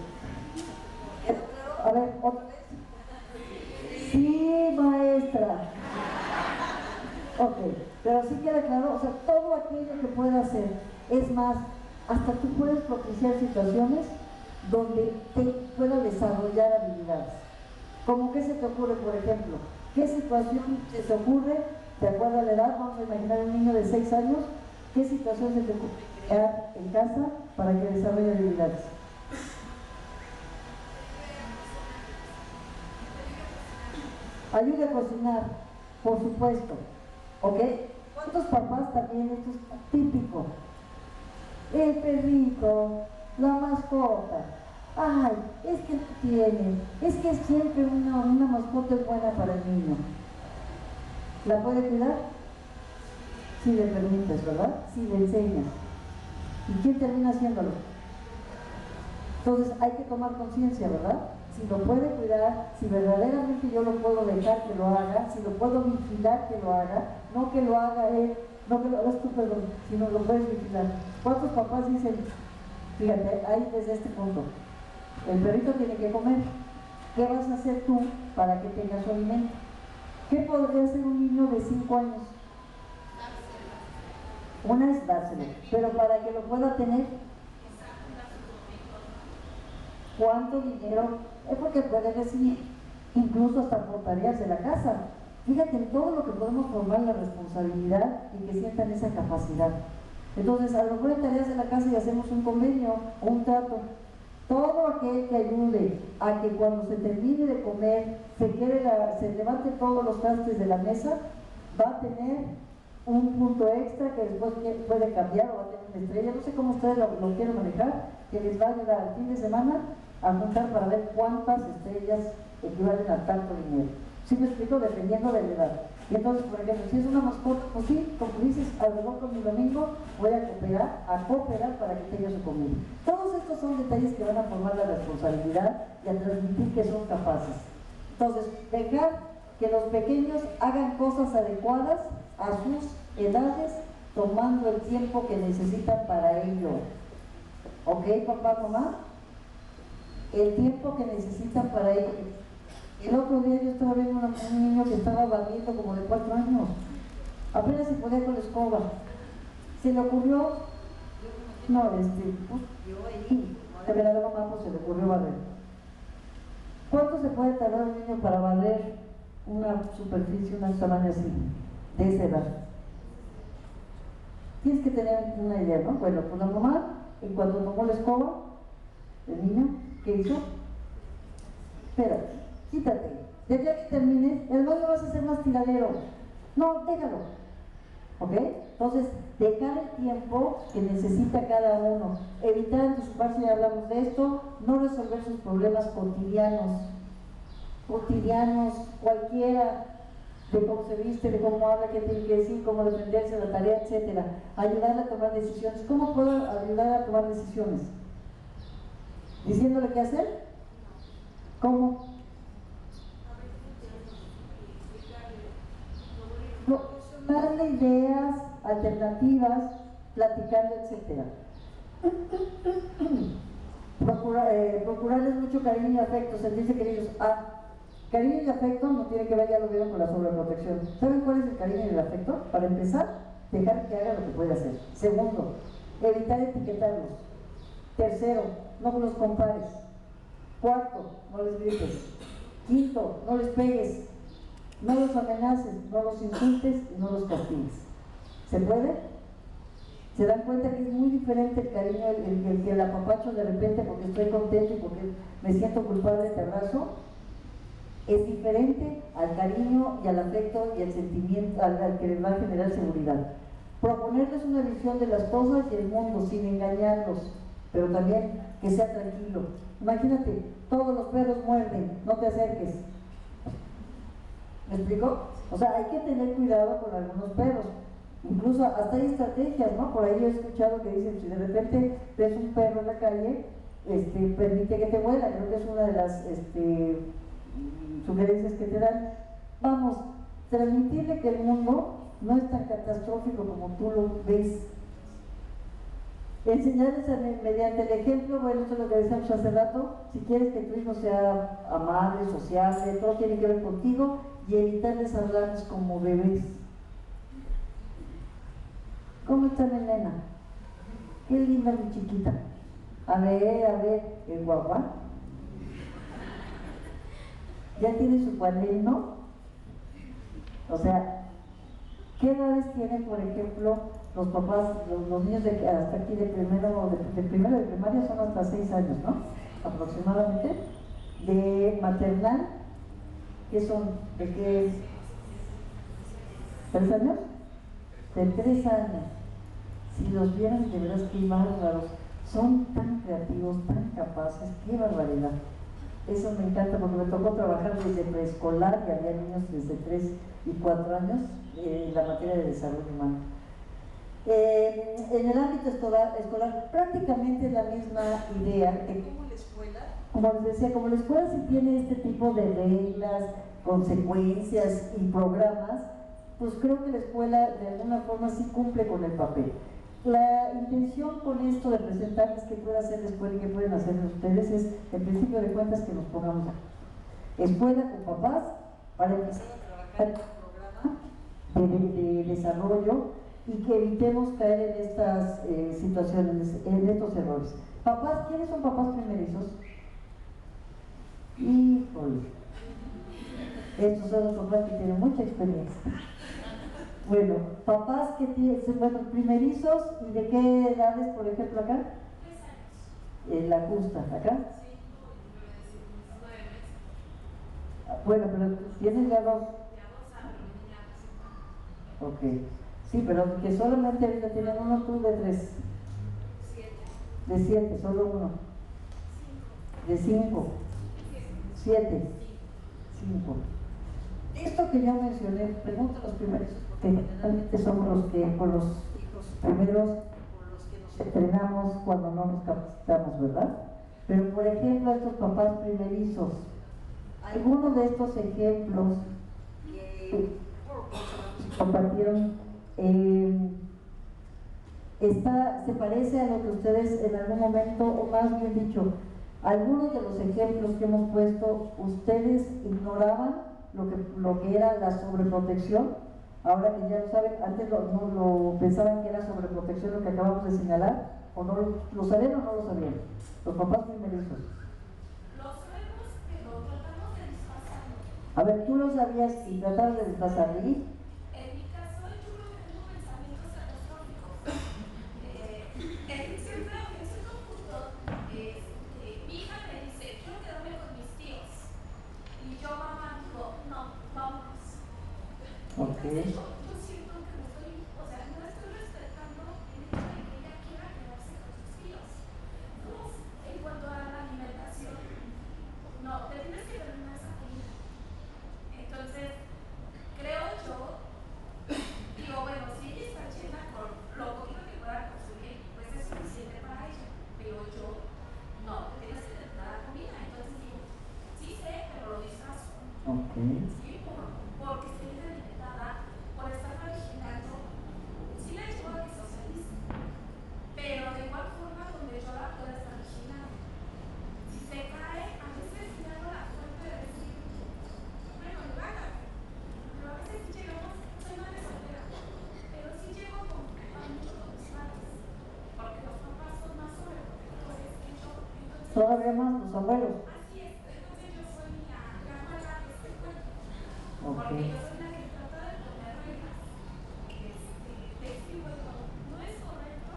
A ver, otra vez. Sí, maestra. Ok, pero sí queda claro, o sea, todo aquello que pueda hacer. Es más, hasta tú puedes propiciar situaciones donde te pueda desarrollar habilidades. ¿Cómo qué se te ocurre, por ejemplo? ¿Qué situación se te ocurre? De acuerdo a la edad, vamos a imaginar un niño de 6 años, ¿qué situación se te ocurre crear en casa para que desarrolle habilidades? Ayude a cocinar, por supuesto, ¿ok? ¿Cuántos papás también, esto es típico? El perrito, la mascota, ay, es que no tiene, es que siempre una mascota es buena para el niño. ¿La puede cuidar? Si le permites, ¿verdad? Si le enseñas. ¿Y quién termina haciéndolo? Entonces hay que tomar conciencia, ¿verdad? Si lo puede cuidar, si verdaderamente yo lo puedo dejar que lo haga, si lo puedo vigilar que lo haga, no que lo haga él, no que lo hagas tú, perdón, sino lo puedes vigilar. ¿Cuántos papás dicen, fíjate, ahí desde este punto, el perrito tiene que comer, ¿qué vas a hacer tú para que tenga su alimento? ¿Qué podría hacer un niño de 5 años? Una es dárselo, pero para que lo pueda tener, ¿cuánto dinero? Es porque puede recibir, incluso hasta por tareas de la casa. Fíjate en todo lo que podemos formar la responsabilidad y que sientan esa capacidad. Entonces, a lo mejor en tareas de la casa ya hacemos un convenio o un trato. Todo aquel que ayude a que cuando se termine de comer se levante todos los trastes de la mesa, va a tener un punto extra que después puede cambiar o va a tener una estrella. No sé cómo ustedes lo quieren manejar, que les va a ayudar al fin de semana a juntar para ver cuántas estrellas equivalen a tanto dinero. ¿Sí me explico? Dependiendo de la edad. Y entonces, por ejemplo, si es una mascota, pues sí, como dices, a lo mejor con mi domingo voy a cooperar para que tenga su comida. Todos estos son detalles que van a formar la responsabilidad y a transmitir que son capaces. Entonces, dejar que los pequeños hagan cosas adecuadas a sus edades, tomando el tiempo que necesitan para ello. ¿Ok, papá, mamá? El tiempo que necesitan para ello. El otro día yo estaba viendo un niño que estaba barriendo como de 4 años. Apenas se podía con la escoba. Se le ocurrió, de verdad a mamá pues se le ocurrió barrer. ¿Cuánto se puede tardar un niño para barrer una superficie, una tamaño así, de esa edad? Tienes que tener una idea, ¿no? Bueno, pues la mamá, en cuanto tomó la escoba, el niño, ¿qué hizo? Espérate, quítate, de aquí a que termines, además no vas a hacer más tiradero. No, déjalo. ¿Ok? Entonces, dejar el tiempo que necesita cada uno, evitar anticiparse, ya hablamos de esto, no resolver sus problemas cotidianos, cualquiera, de cómo se viste, de cómo habla, qué tiene que decir, cómo defenderse de la tarea, etcétera. Ayudarle a tomar decisiones. ¿Cómo puedo ayudar a tomar decisiones? ¿Diciéndole qué hacer? ¿Cómo? Darle ideas, alternativas, platicando, etcétera. Procurarles mucho cariño y afecto, sentirse queridos. Cariño y afecto no tiene que ver, ya lo vieron, con la sobreprotección. ¿Saben cuál es el cariño y el afecto? Para empezar, dejar que haga lo que puede hacer. Segundo, evitar etiquetarlos. Tercero, no los compares. Cuarto, no les grites. Quinto, no les pegues. No los amenaces, no los insultes y no los castigues. ¿Se puede? ¿Se dan cuenta que es muy diferente el cariño, el que el apapacho de repente porque estoy contento y porque me siento culpable te abrazo? Es diferente al cariño y al afecto y al sentimiento al que les va a generar seguridad. Proponerles una visión de las cosas y el mundo sin engañarlos, pero también que sea tranquilo. Imagínate, todos los perros muerden, no te acerques. ¿Me explico? O sea, hay que tener cuidado con algunos perros. Incluso hasta hay estrategias, ¿no? Por ahí he escuchado que dicen, si de repente ves un perro en la calle, permite que te muerda. Creo que es una de las sugerencias que te dan. Vamos, transmitirle que el mundo no es tan catastrófico como tú lo ves. Enseñarles mediante el ejemplo, bueno, esto es lo que decíamos hace rato, si quieres que tu hijo sea amable, sociable, todo tiene que ver contigo, y evitarles hablarles como bebés. ¿Cómo está mi nena? Qué linda mi chiquita. A ver, el guagua. ¿Ya tiene su cuaderno? O sea, ¿qué edades tienen, por ejemplo, los papás, los niños hasta aquí de primero de primaria son hasta 6 años, ¿no? Aproximadamente. De maternal, ¿qué son? ¿De qué? ¿3 años? De 3 años. Si los vieran, de veras qué bárbaros. Son tan creativos, tan capaces, qué barbaridad. Eso me encanta porque me tocó trabajar desde preescolar y había niños desde 3 y 4 años en la materia de desarrollo humano. En el ámbito escolar prácticamente es la misma idea que como la escuela, como les decía, como la escuela sí tiene este tipo de reglas, consecuencias y programas, pues creo que la escuela de alguna forma sí cumple con el papel. La intención con esto de presentarles qué puede hacer la escuela y qué pueden hacer ustedes es, en principio de cuentas, que nos pongamos escuela con papás para empezar a trabajar en un programa de desarrollo y que evitemos caer en estas situaciones, en estos errores. Papás, ¿quiénes son papás primerizos? Híjole, estos son los papás que tienen mucha experiencia. Bueno, papás que tienen, bueno, primerizos, ¿y de qué edades, por ejemplo, acá? 3 años. En la justa, ¿acá? Sí, 9 meses. Bueno, pero ¿tienes ya 2? Ya 2 años, ya. Ok. Sí, pero que solamente ahorita tienen uno, tú de 3. 7. De 7, solo uno. 5. De 5. 7. 5. Esto que yo mencioné, pregunto a los primeros, porque generalmente somos los que con los hijos primeros, con los que nos entrenamos cuando no nos capacitamos, ¿verdad? Pero por ejemplo, estos papás primerizos, algunos de estos ejemplos que compartieron, se parece a lo que ustedes en algún momento, o más bien dicho, algunos de los ejemplos que hemos puesto, ustedes ignoraban lo que era la sobreprotección, ahora que ya lo saben. Antes no lo pensaban que era sobreprotección lo que acabamos de señalar, o no lo sabían o no lo sabían, los papás primerizos. Lo sabemos, pero tratamos de disfrazarlo. A ver, tú lo sabías y tratabas de disfrazarlo. En mi caso, yo creo que tengo pensamientos catastróficos. Siempre en cierto punto, mi hija me dice, quiero quedarme con mis tíos. Y yo, mamá, digo, no, vamos. Okay. Yo siento que no estoy, o sea, no estoy respetando el hecho de que ella quiera quedarse con sus tíos. Dos, en cuanto a la alimentación, no, te tienes que terminar esa comida. Entonces, creo yo, digo, bueno, si ella está llena con lo poquito que pueda consumir, pues es suficiente para ella. Pero yo, no, te tienes que terminar la comida. Entonces digo, sí sé, pero lo disfrazo. Okay. Sí, porque estoy alimentada por estar originando. Sí la ayuda a que socialice, pero de igual forma donde yo la pueda estar originando. Si se cae, a veces me hago la suerte de decir, bueno, hágalo. Pero a veces llegamos, soy madre soltera, pero sí llego con mucho con mis padres, porque los papás son más sobreprotectores que yo. Entonces, Todavía más los abuelos. así es, entonces yo soy la mala de este cuento. Okay. Porque yo soy la que trata de poner reglas. Te explico, no es correcto,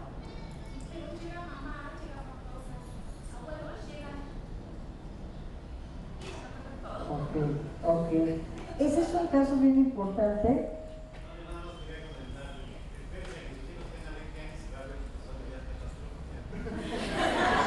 pero llega mamá, llega papá, los abuelos llegan y se tocan todo. Ok. Ese es un caso bien importante. No, yo nada más quería comentar. Espérenme que sus hijos tengan 20 años y va a ver que son ideas catastróficas.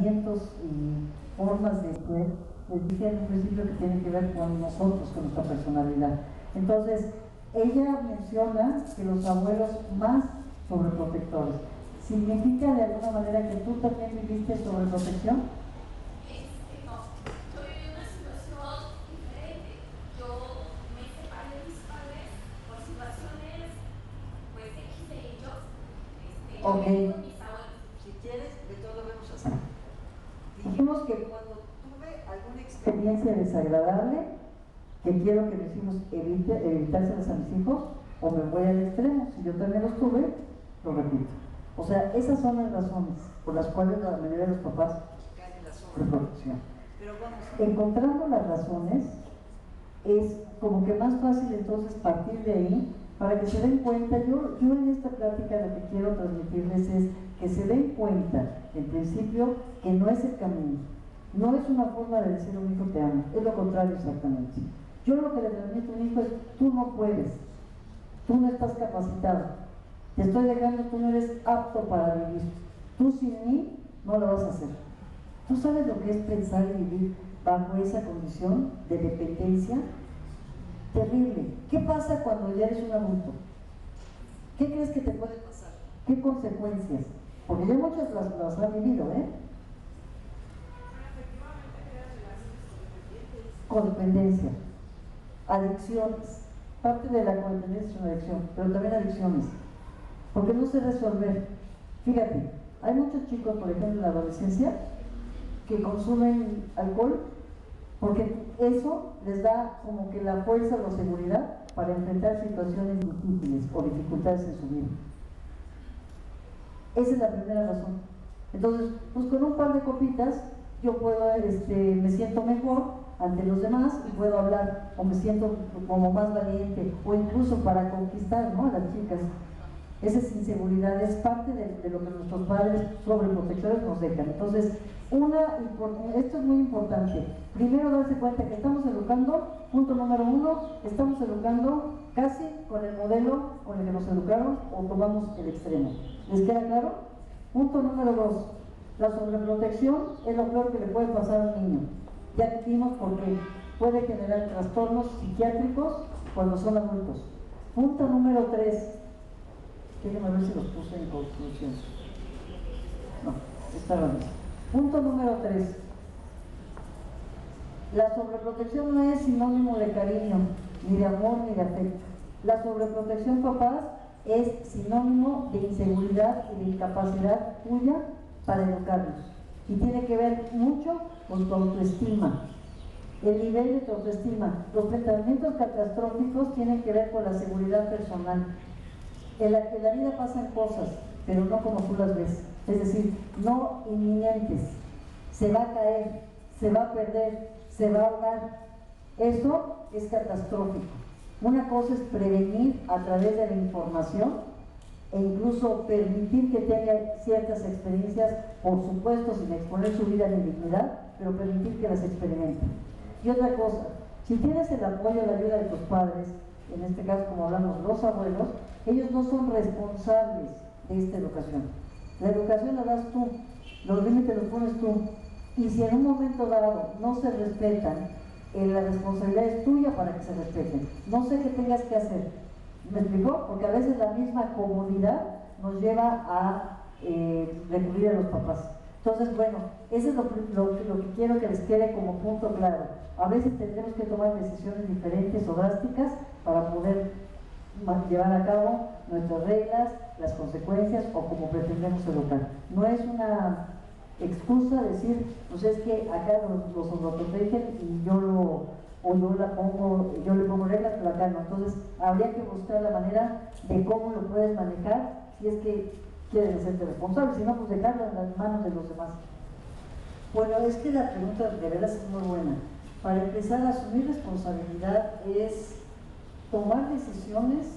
pensamientos y formas de ser, les dije en un principio que tienen que ver con nosotros, con nuestra personalidad. Entonces, ella menciona que los abuelos más sobreprotectores. ¿Significa de alguna manera que tú también viviste sobreprotección? No, yo viví una situación diferente. Yo me separé de mis padres por situaciones, pues, X de ellos. Ok. Yo viví con mis abuelos. Si quieres, de todo lo vemos así. Dijimos que cuando tuve alguna experiencia desagradable, que quiero que mis hijos evitárselas a mis hijos, o me voy al extremo. Si yo también los tuve, lo repito. O sea, esas son las razones por las cuales la mayoría de los papás caen en la sobreprotección. Pero vamos, encontrando las razones, es como que más fácil entonces partir de ahí para que se den cuenta. Yo en esta plática lo que quiero transmitirles es que se den cuenta, en principio, que no es el camino. No es una forma de decir a un hijo te amo, es lo contrario exactamente. Yo lo que le transmito a un hijo es, tú no puedes, tú no estás capacitado, te estoy dejando, tú no eres apto para vivir, tú sin mí no lo vas a hacer. ¿Tú sabes lo que es pensar y vivir bajo esa condición de dependencia? Terrible. ¿Qué pasa cuando ya eres un adulto? ¿Qué crees que te puede pasar? ¿Qué consecuencias? Porque ya muchas las han vivido, ¿eh? Codependencia, adicciones. Parte de la codependencia es una adicción, pero también adicciones. Porque no sé resolver. Fíjate, hay muchos chicos, por ejemplo, en la adolescencia, que consumen alcohol porque eso les da como que la fuerza o la seguridad para enfrentar situaciones difíciles o dificultades en su vida. Esa es la primera razón. Entonces, pues con un par de copitas yo puedo, me siento mejor ante los demás y puedo hablar, o me siento como más valiente, o incluso para conquistar, ¿no?, a las chicas. Esas inseguridades es parte de lo que nuestros padres sobreprotectores nos dejan. Entonces, esto es muy importante. Primero, darse cuenta que estamos educando, punto número 1, estamos educando casi con el modelo con el que nos educaron, o tomamos el extremo. ¿Les queda claro? Punto número 2, la sobreprotección es lo peor que le puede pasar a un niño. Ya vimos porque puede generar trastornos psiquiátricos cuando son adultos. Punto número 3. Déjenme ver si los puse en conclusión. No, estaban bien. Punto número 3. La sobreprotección no es sinónimo de cariño, ni de amor, ni de afecto. La sobreprotección, papás, es sinónimo de inseguridad y de incapacidad tuya para educarlos. Y tiene que ver mucho con tu autoestima, el nivel de tu autoestima. Los pensamientos catastróficos tienen que ver con la seguridad personal. En la vida pasan cosas, pero no como tú las ves. Es decir, no inminentes. Se va a caer, se va a perder, se va a ahogar. Eso es catastrófico. Una cosa es prevenir a través de la información e incluso permitir que tenga ciertas experiencias, por supuesto sin exponer su vida ni dignidad, pero permitir que las experimente. Y otra cosa, si tienes el apoyo y la ayuda de tus padres, en este caso como hablamos los abuelos, ellos no son responsables de esta educación. La educación la das tú, los límites los pones tú, y si en un momento dado no se respetan, la responsabilidad es tuya para que se respeten. No sé qué tengas que hacer. ¿Me explicó? Porque a veces la misma comodidad nos lleva a recurrir a los papás. Entonces, bueno, eso es lo que quiero que les quede como punto claro. A veces tendremos que tomar decisiones diferentes o drásticas para poder llevar a cabo nuestras reglas, las consecuencias o como pretendemos educar. No es una excusa decir, pues es que acá los sobreprotegen y yo le pongo reglas, pero acá no. Entonces habría que buscar la manera de cómo lo puedes manejar si es que quieres hacerte responsable, si no, pues dejarlo en las manos de los demás. Bueno, es que la pregunta de veras es muy buena. Para empezar, a asumir responsabilidad es tomar decisiones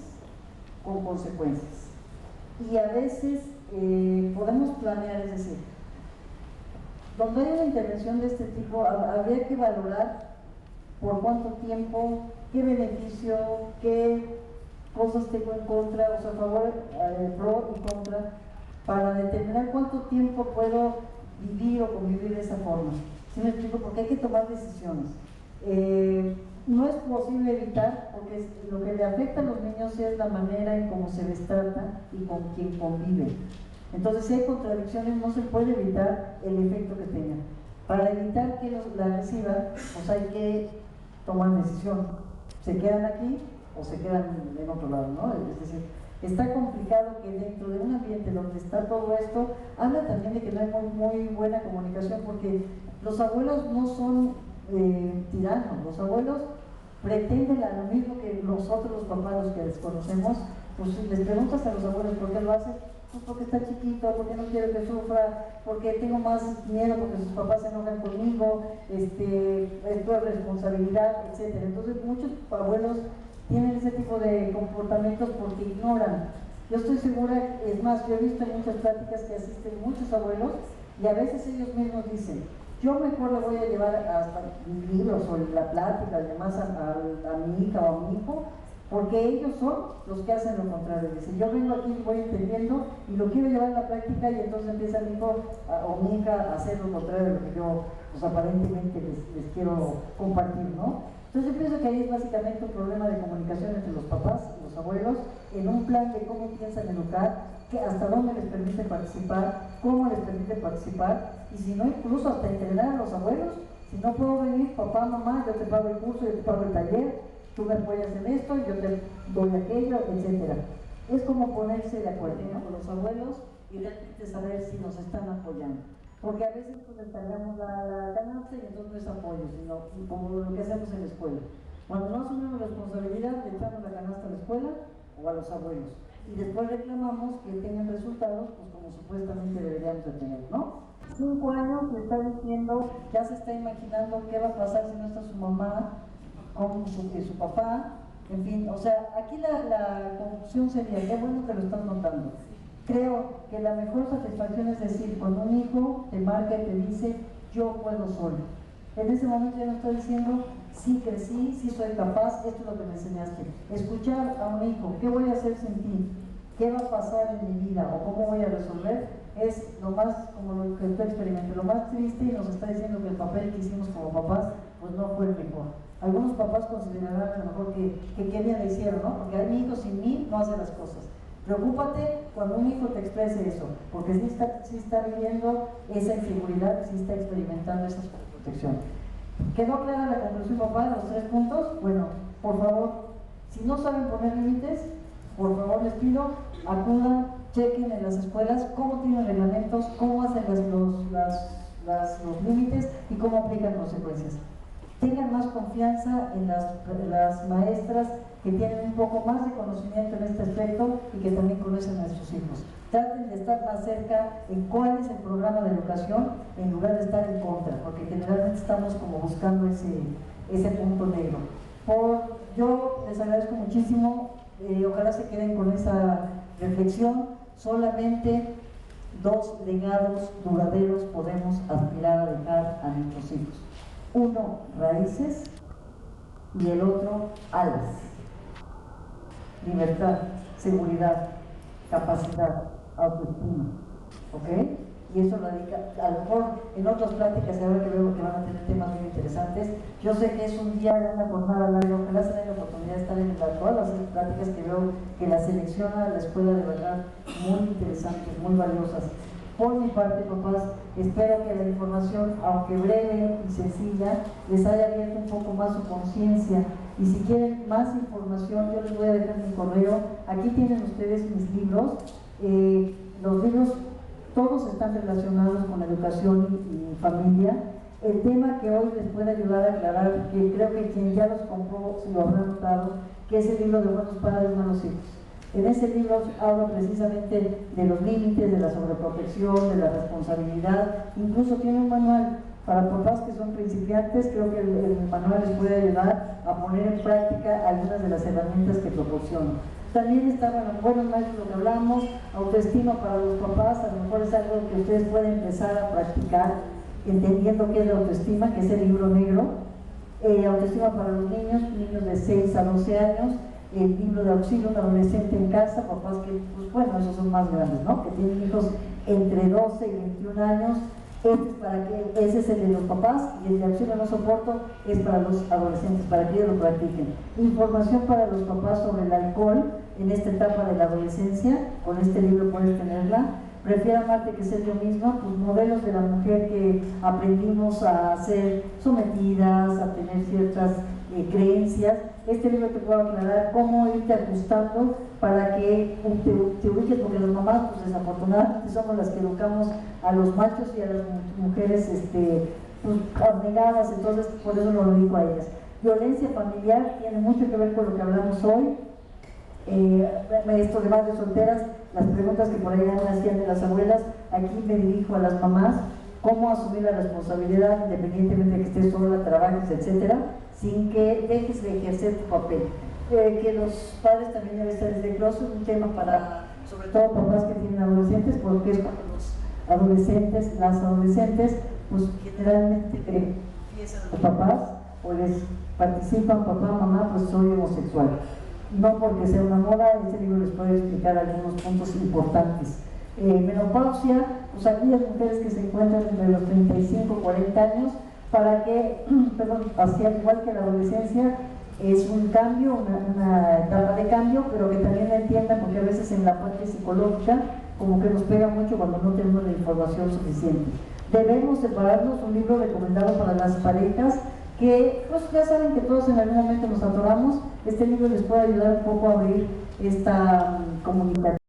con consecuencias. Y a veces podemos planear, es decir, donde hay una intervención de este tipo, habría que valorar por cuánto tiempo, qué beneficio, qué cosas tengo en contra, o sea, a favor, pro y contra, para determinar cuánto tiempo puedo vivir o convivir de esa forma. ¿Sí me explico? Porque hay que tomar decisiones. No es posible evitar, porque lo que le afecta a los niños es la manera en cómo se les trata y con quien conviven. Entonces, si hay contradicciones, no se puede evitar el efecto que tengan. Para evitar que la reciban, pues hay que tomar decisión. ¿Se quedan aquí o se quedan en otro lado, ¿no? Es decir, está complicado que dentro de un ambiente donde está todo esto, habla también de que no hay muy buena comunicación, porque los abuelos no son tiranos, los abuelos pretenden a lo mismo que nosotros los papás, los que desconocemos, pues si les preguntas a los abuelos por qué lo hacen, pues porque está chiquito, porque no quiero que sufra, porque tengo más miedo porque sus papás se enojan conmigo, es tu responsabilidad, etc. Entonces muchos abuelos tienen ese tipo de comportamientos porque ignoran. Yo estoy segura, es más, yo he visto en muchas pláticas que asisten muchos abuelos y a veces ellos mismos dicen, yo mejor le voy a llevar hasta libros o la plática, además a mi hija o a mi hijo, porque ellos son los que hacen lo contrario. Dicen, yo vengo aquí y voy entendiendo y lo quiero llevar a la práctica, y entonces empieza mi hijo o mi hija a hacer lo contrario de lo que yo pues, aparentemente les quiero compartir, ¿no? Entonces yo pienso que ahí es básicamente un problema de comunicación entre los papás y los abuelos, en un plan de cómo piensan educar, que hasta dónde les permite participar, cómo les permite participar, y si no, incluso hasta entrenar a los abuelos. Si no puedo venir, papá, mamá, yo te pago el curso, yo te pago el taller, tú me apoyas en esto, yo te doy aquello, etc. Es como ponerse de acuerdo, ¿no?, con los abuelos y realmente saber si nos están apoyando. Porque a veces pues les cargamos la canasta y entonces no es apoyo, sino como lo que hacemos en la escuela. Cuando no asumimos responsabilidad, le echamos la canasta a la escuela o a los abuelos. Y después reclamamos que tengan resultados, pues como supuestamente deberíamos de tener, ¿no? 5 años le está diciendo, ya se está imaginando qué va a pasar si no está su mamá, con su papá, en fin, o sea, aquí la conclusión sería, qué bueno que lo están notando. Creo que la mejor satisfacción es decir, cuando un hijo te marca y te dice, yo puedo solo. En ese momento ya no está diciendo, sí crecí, sí soy capaz, esto es lo que me enseñaste. Escuchar a un hijo, ¿qué voy a hacer sin ti? ¿Qué va a pasar en mi vida? ¿O cómo voy a resolver? Es lo más, como lo que tú experimentas, lo más triste, y nos está diciendo que el papel que hicimos como papás, pues no fue el mejor. Algunos papás considerarán a lo mejor que qué bien le hicieron, ¿no? Porque mi hijo sin mí no hace las cosas. Preocúpate cuando un hijo te exprese eso, porque sí está viviendo esa inseguridad, sí está experimentando esa protección. ¿Quedó clara la conclusión, papá, de los 3 puntos? Bueno, por favor, si no saben poner límites, por favor les pido, acudan, chequen en las escuelas cómo tienen reglamentos, cómo hacen los límites y cómo aplican consecuencias. Tengan más confianza en las maestras que tienen un poco más de conocimiento en este aspecto y que también conocen a sus hijos. Traten de estar más cerca en cuál es el programa de educación en lugar de estar en contra, porque generalmente estamos como buscando ese punto negro. Yo les agradezco muchísimo, ojalá se queden con esa reflexión. Solamente 2 legados duraderos podemos aspirar a dejar a nuestros hijos. Uno, raíces, y el otro, alas. Libertad, seguridad, capacidad, autoestima, ¿ok? Y eso radica, a lo mejor en otras pláticas, ahora que veo que van a tener temas muy interesantes. Yo sé que es un día de una jornada larga, ojalá se den la oportunidad de estar en todas las pláticas que veo que la selecciona la escuela, de verdad, muy interesantes, muy valiosas. Por mi parte, papás, espero que la información, aunque breve y sencilla, les haya abierto un poco más su conciencia. Y si quieren más información, yo les voy a dejar mi correo. Aquí tienen ustedes mis libros. Los libros todos están relacionados con la educación y familia. El tema que hoy les puede ayudar a aclarar, que creo que quien ya los compró se lo habrá notado, que es el libro de Buenos Padres, Malos Hijos. En ese libro hablo precisamente de los límites, de la sobreprotección, de la responsabilidad. Incluso tiene un manual para papás que son principiantes. Creo que el manual les puede ayudar a poner en práctica algunas de las herramientas que proporciono. También está, buenos maestros, lo que hablamos, autoestima para los papás. A lo mejor es algo que ustedes pueden empezar a practicar, entendiendo qué es la autoestima, que es el libro negro. Autoestima para los niños de 6 a 12 años. El libro de auxilio, un adolescente en casa, papás que, pues bueno, esos son más grandes, ¿no? Que tienen hijos entre 12 y 21 años, Ese es el de los papás, y el de auxilio no soporto es para los adolescentes, para que ellos lo practiquen. Información para los papás sobre el alcohol en esta etapa de la adolescencia, con este libro puedes tenerla. Prefiero amarte que ser yo misma, pues modelos de la mujer que aprendimos a ser sometidas, a tener ciertas creencias. Este libro te puede aclarar cómo irte ajustando para que te ubiques, porque las mamás, pues desafortunadamente somos las que educamos a los machos y a las mujeres pues, abnegadas, entonces por eso no lo digo a ellas. Violencia familiar tiene mucho que ver con lo que hablamos hoy. Esto de madres solteras, las preguntas que por ahí hacían de las abuelas, aquí me dirijo a las mamás: cómo asumir la responsabilidad independientemente de que estés sola, trabajes, etcétera, sin que dejes de ejercer tu papel. Que los padres también deben estar desde closet, un tema para, sobre todo papás que tienen adolescentes, porque es cuando las adolescentes, pues generalmente piensan los papás o les participan: papá, mamá, pues soy homosexual. No porque sea una moda, este libro les puede explicar algunos puntos importantes. Menopausia, pues aquellas mujeres que se encuentran entre los 35 y 40 años, para que, hacia igual que la adolescencia, es un cambio, una etapa de cambio, pero que también la entiendan, porque a veces en la parte psicológica como que nos pega mucho cuando no tenemos la información suficiente. Debemos separarnos, un libro recomendado para las parejas que pues ya saben que todos en algún momento nos atoramos. Este libro les puede ayudar un poco a abrir esta comunicación.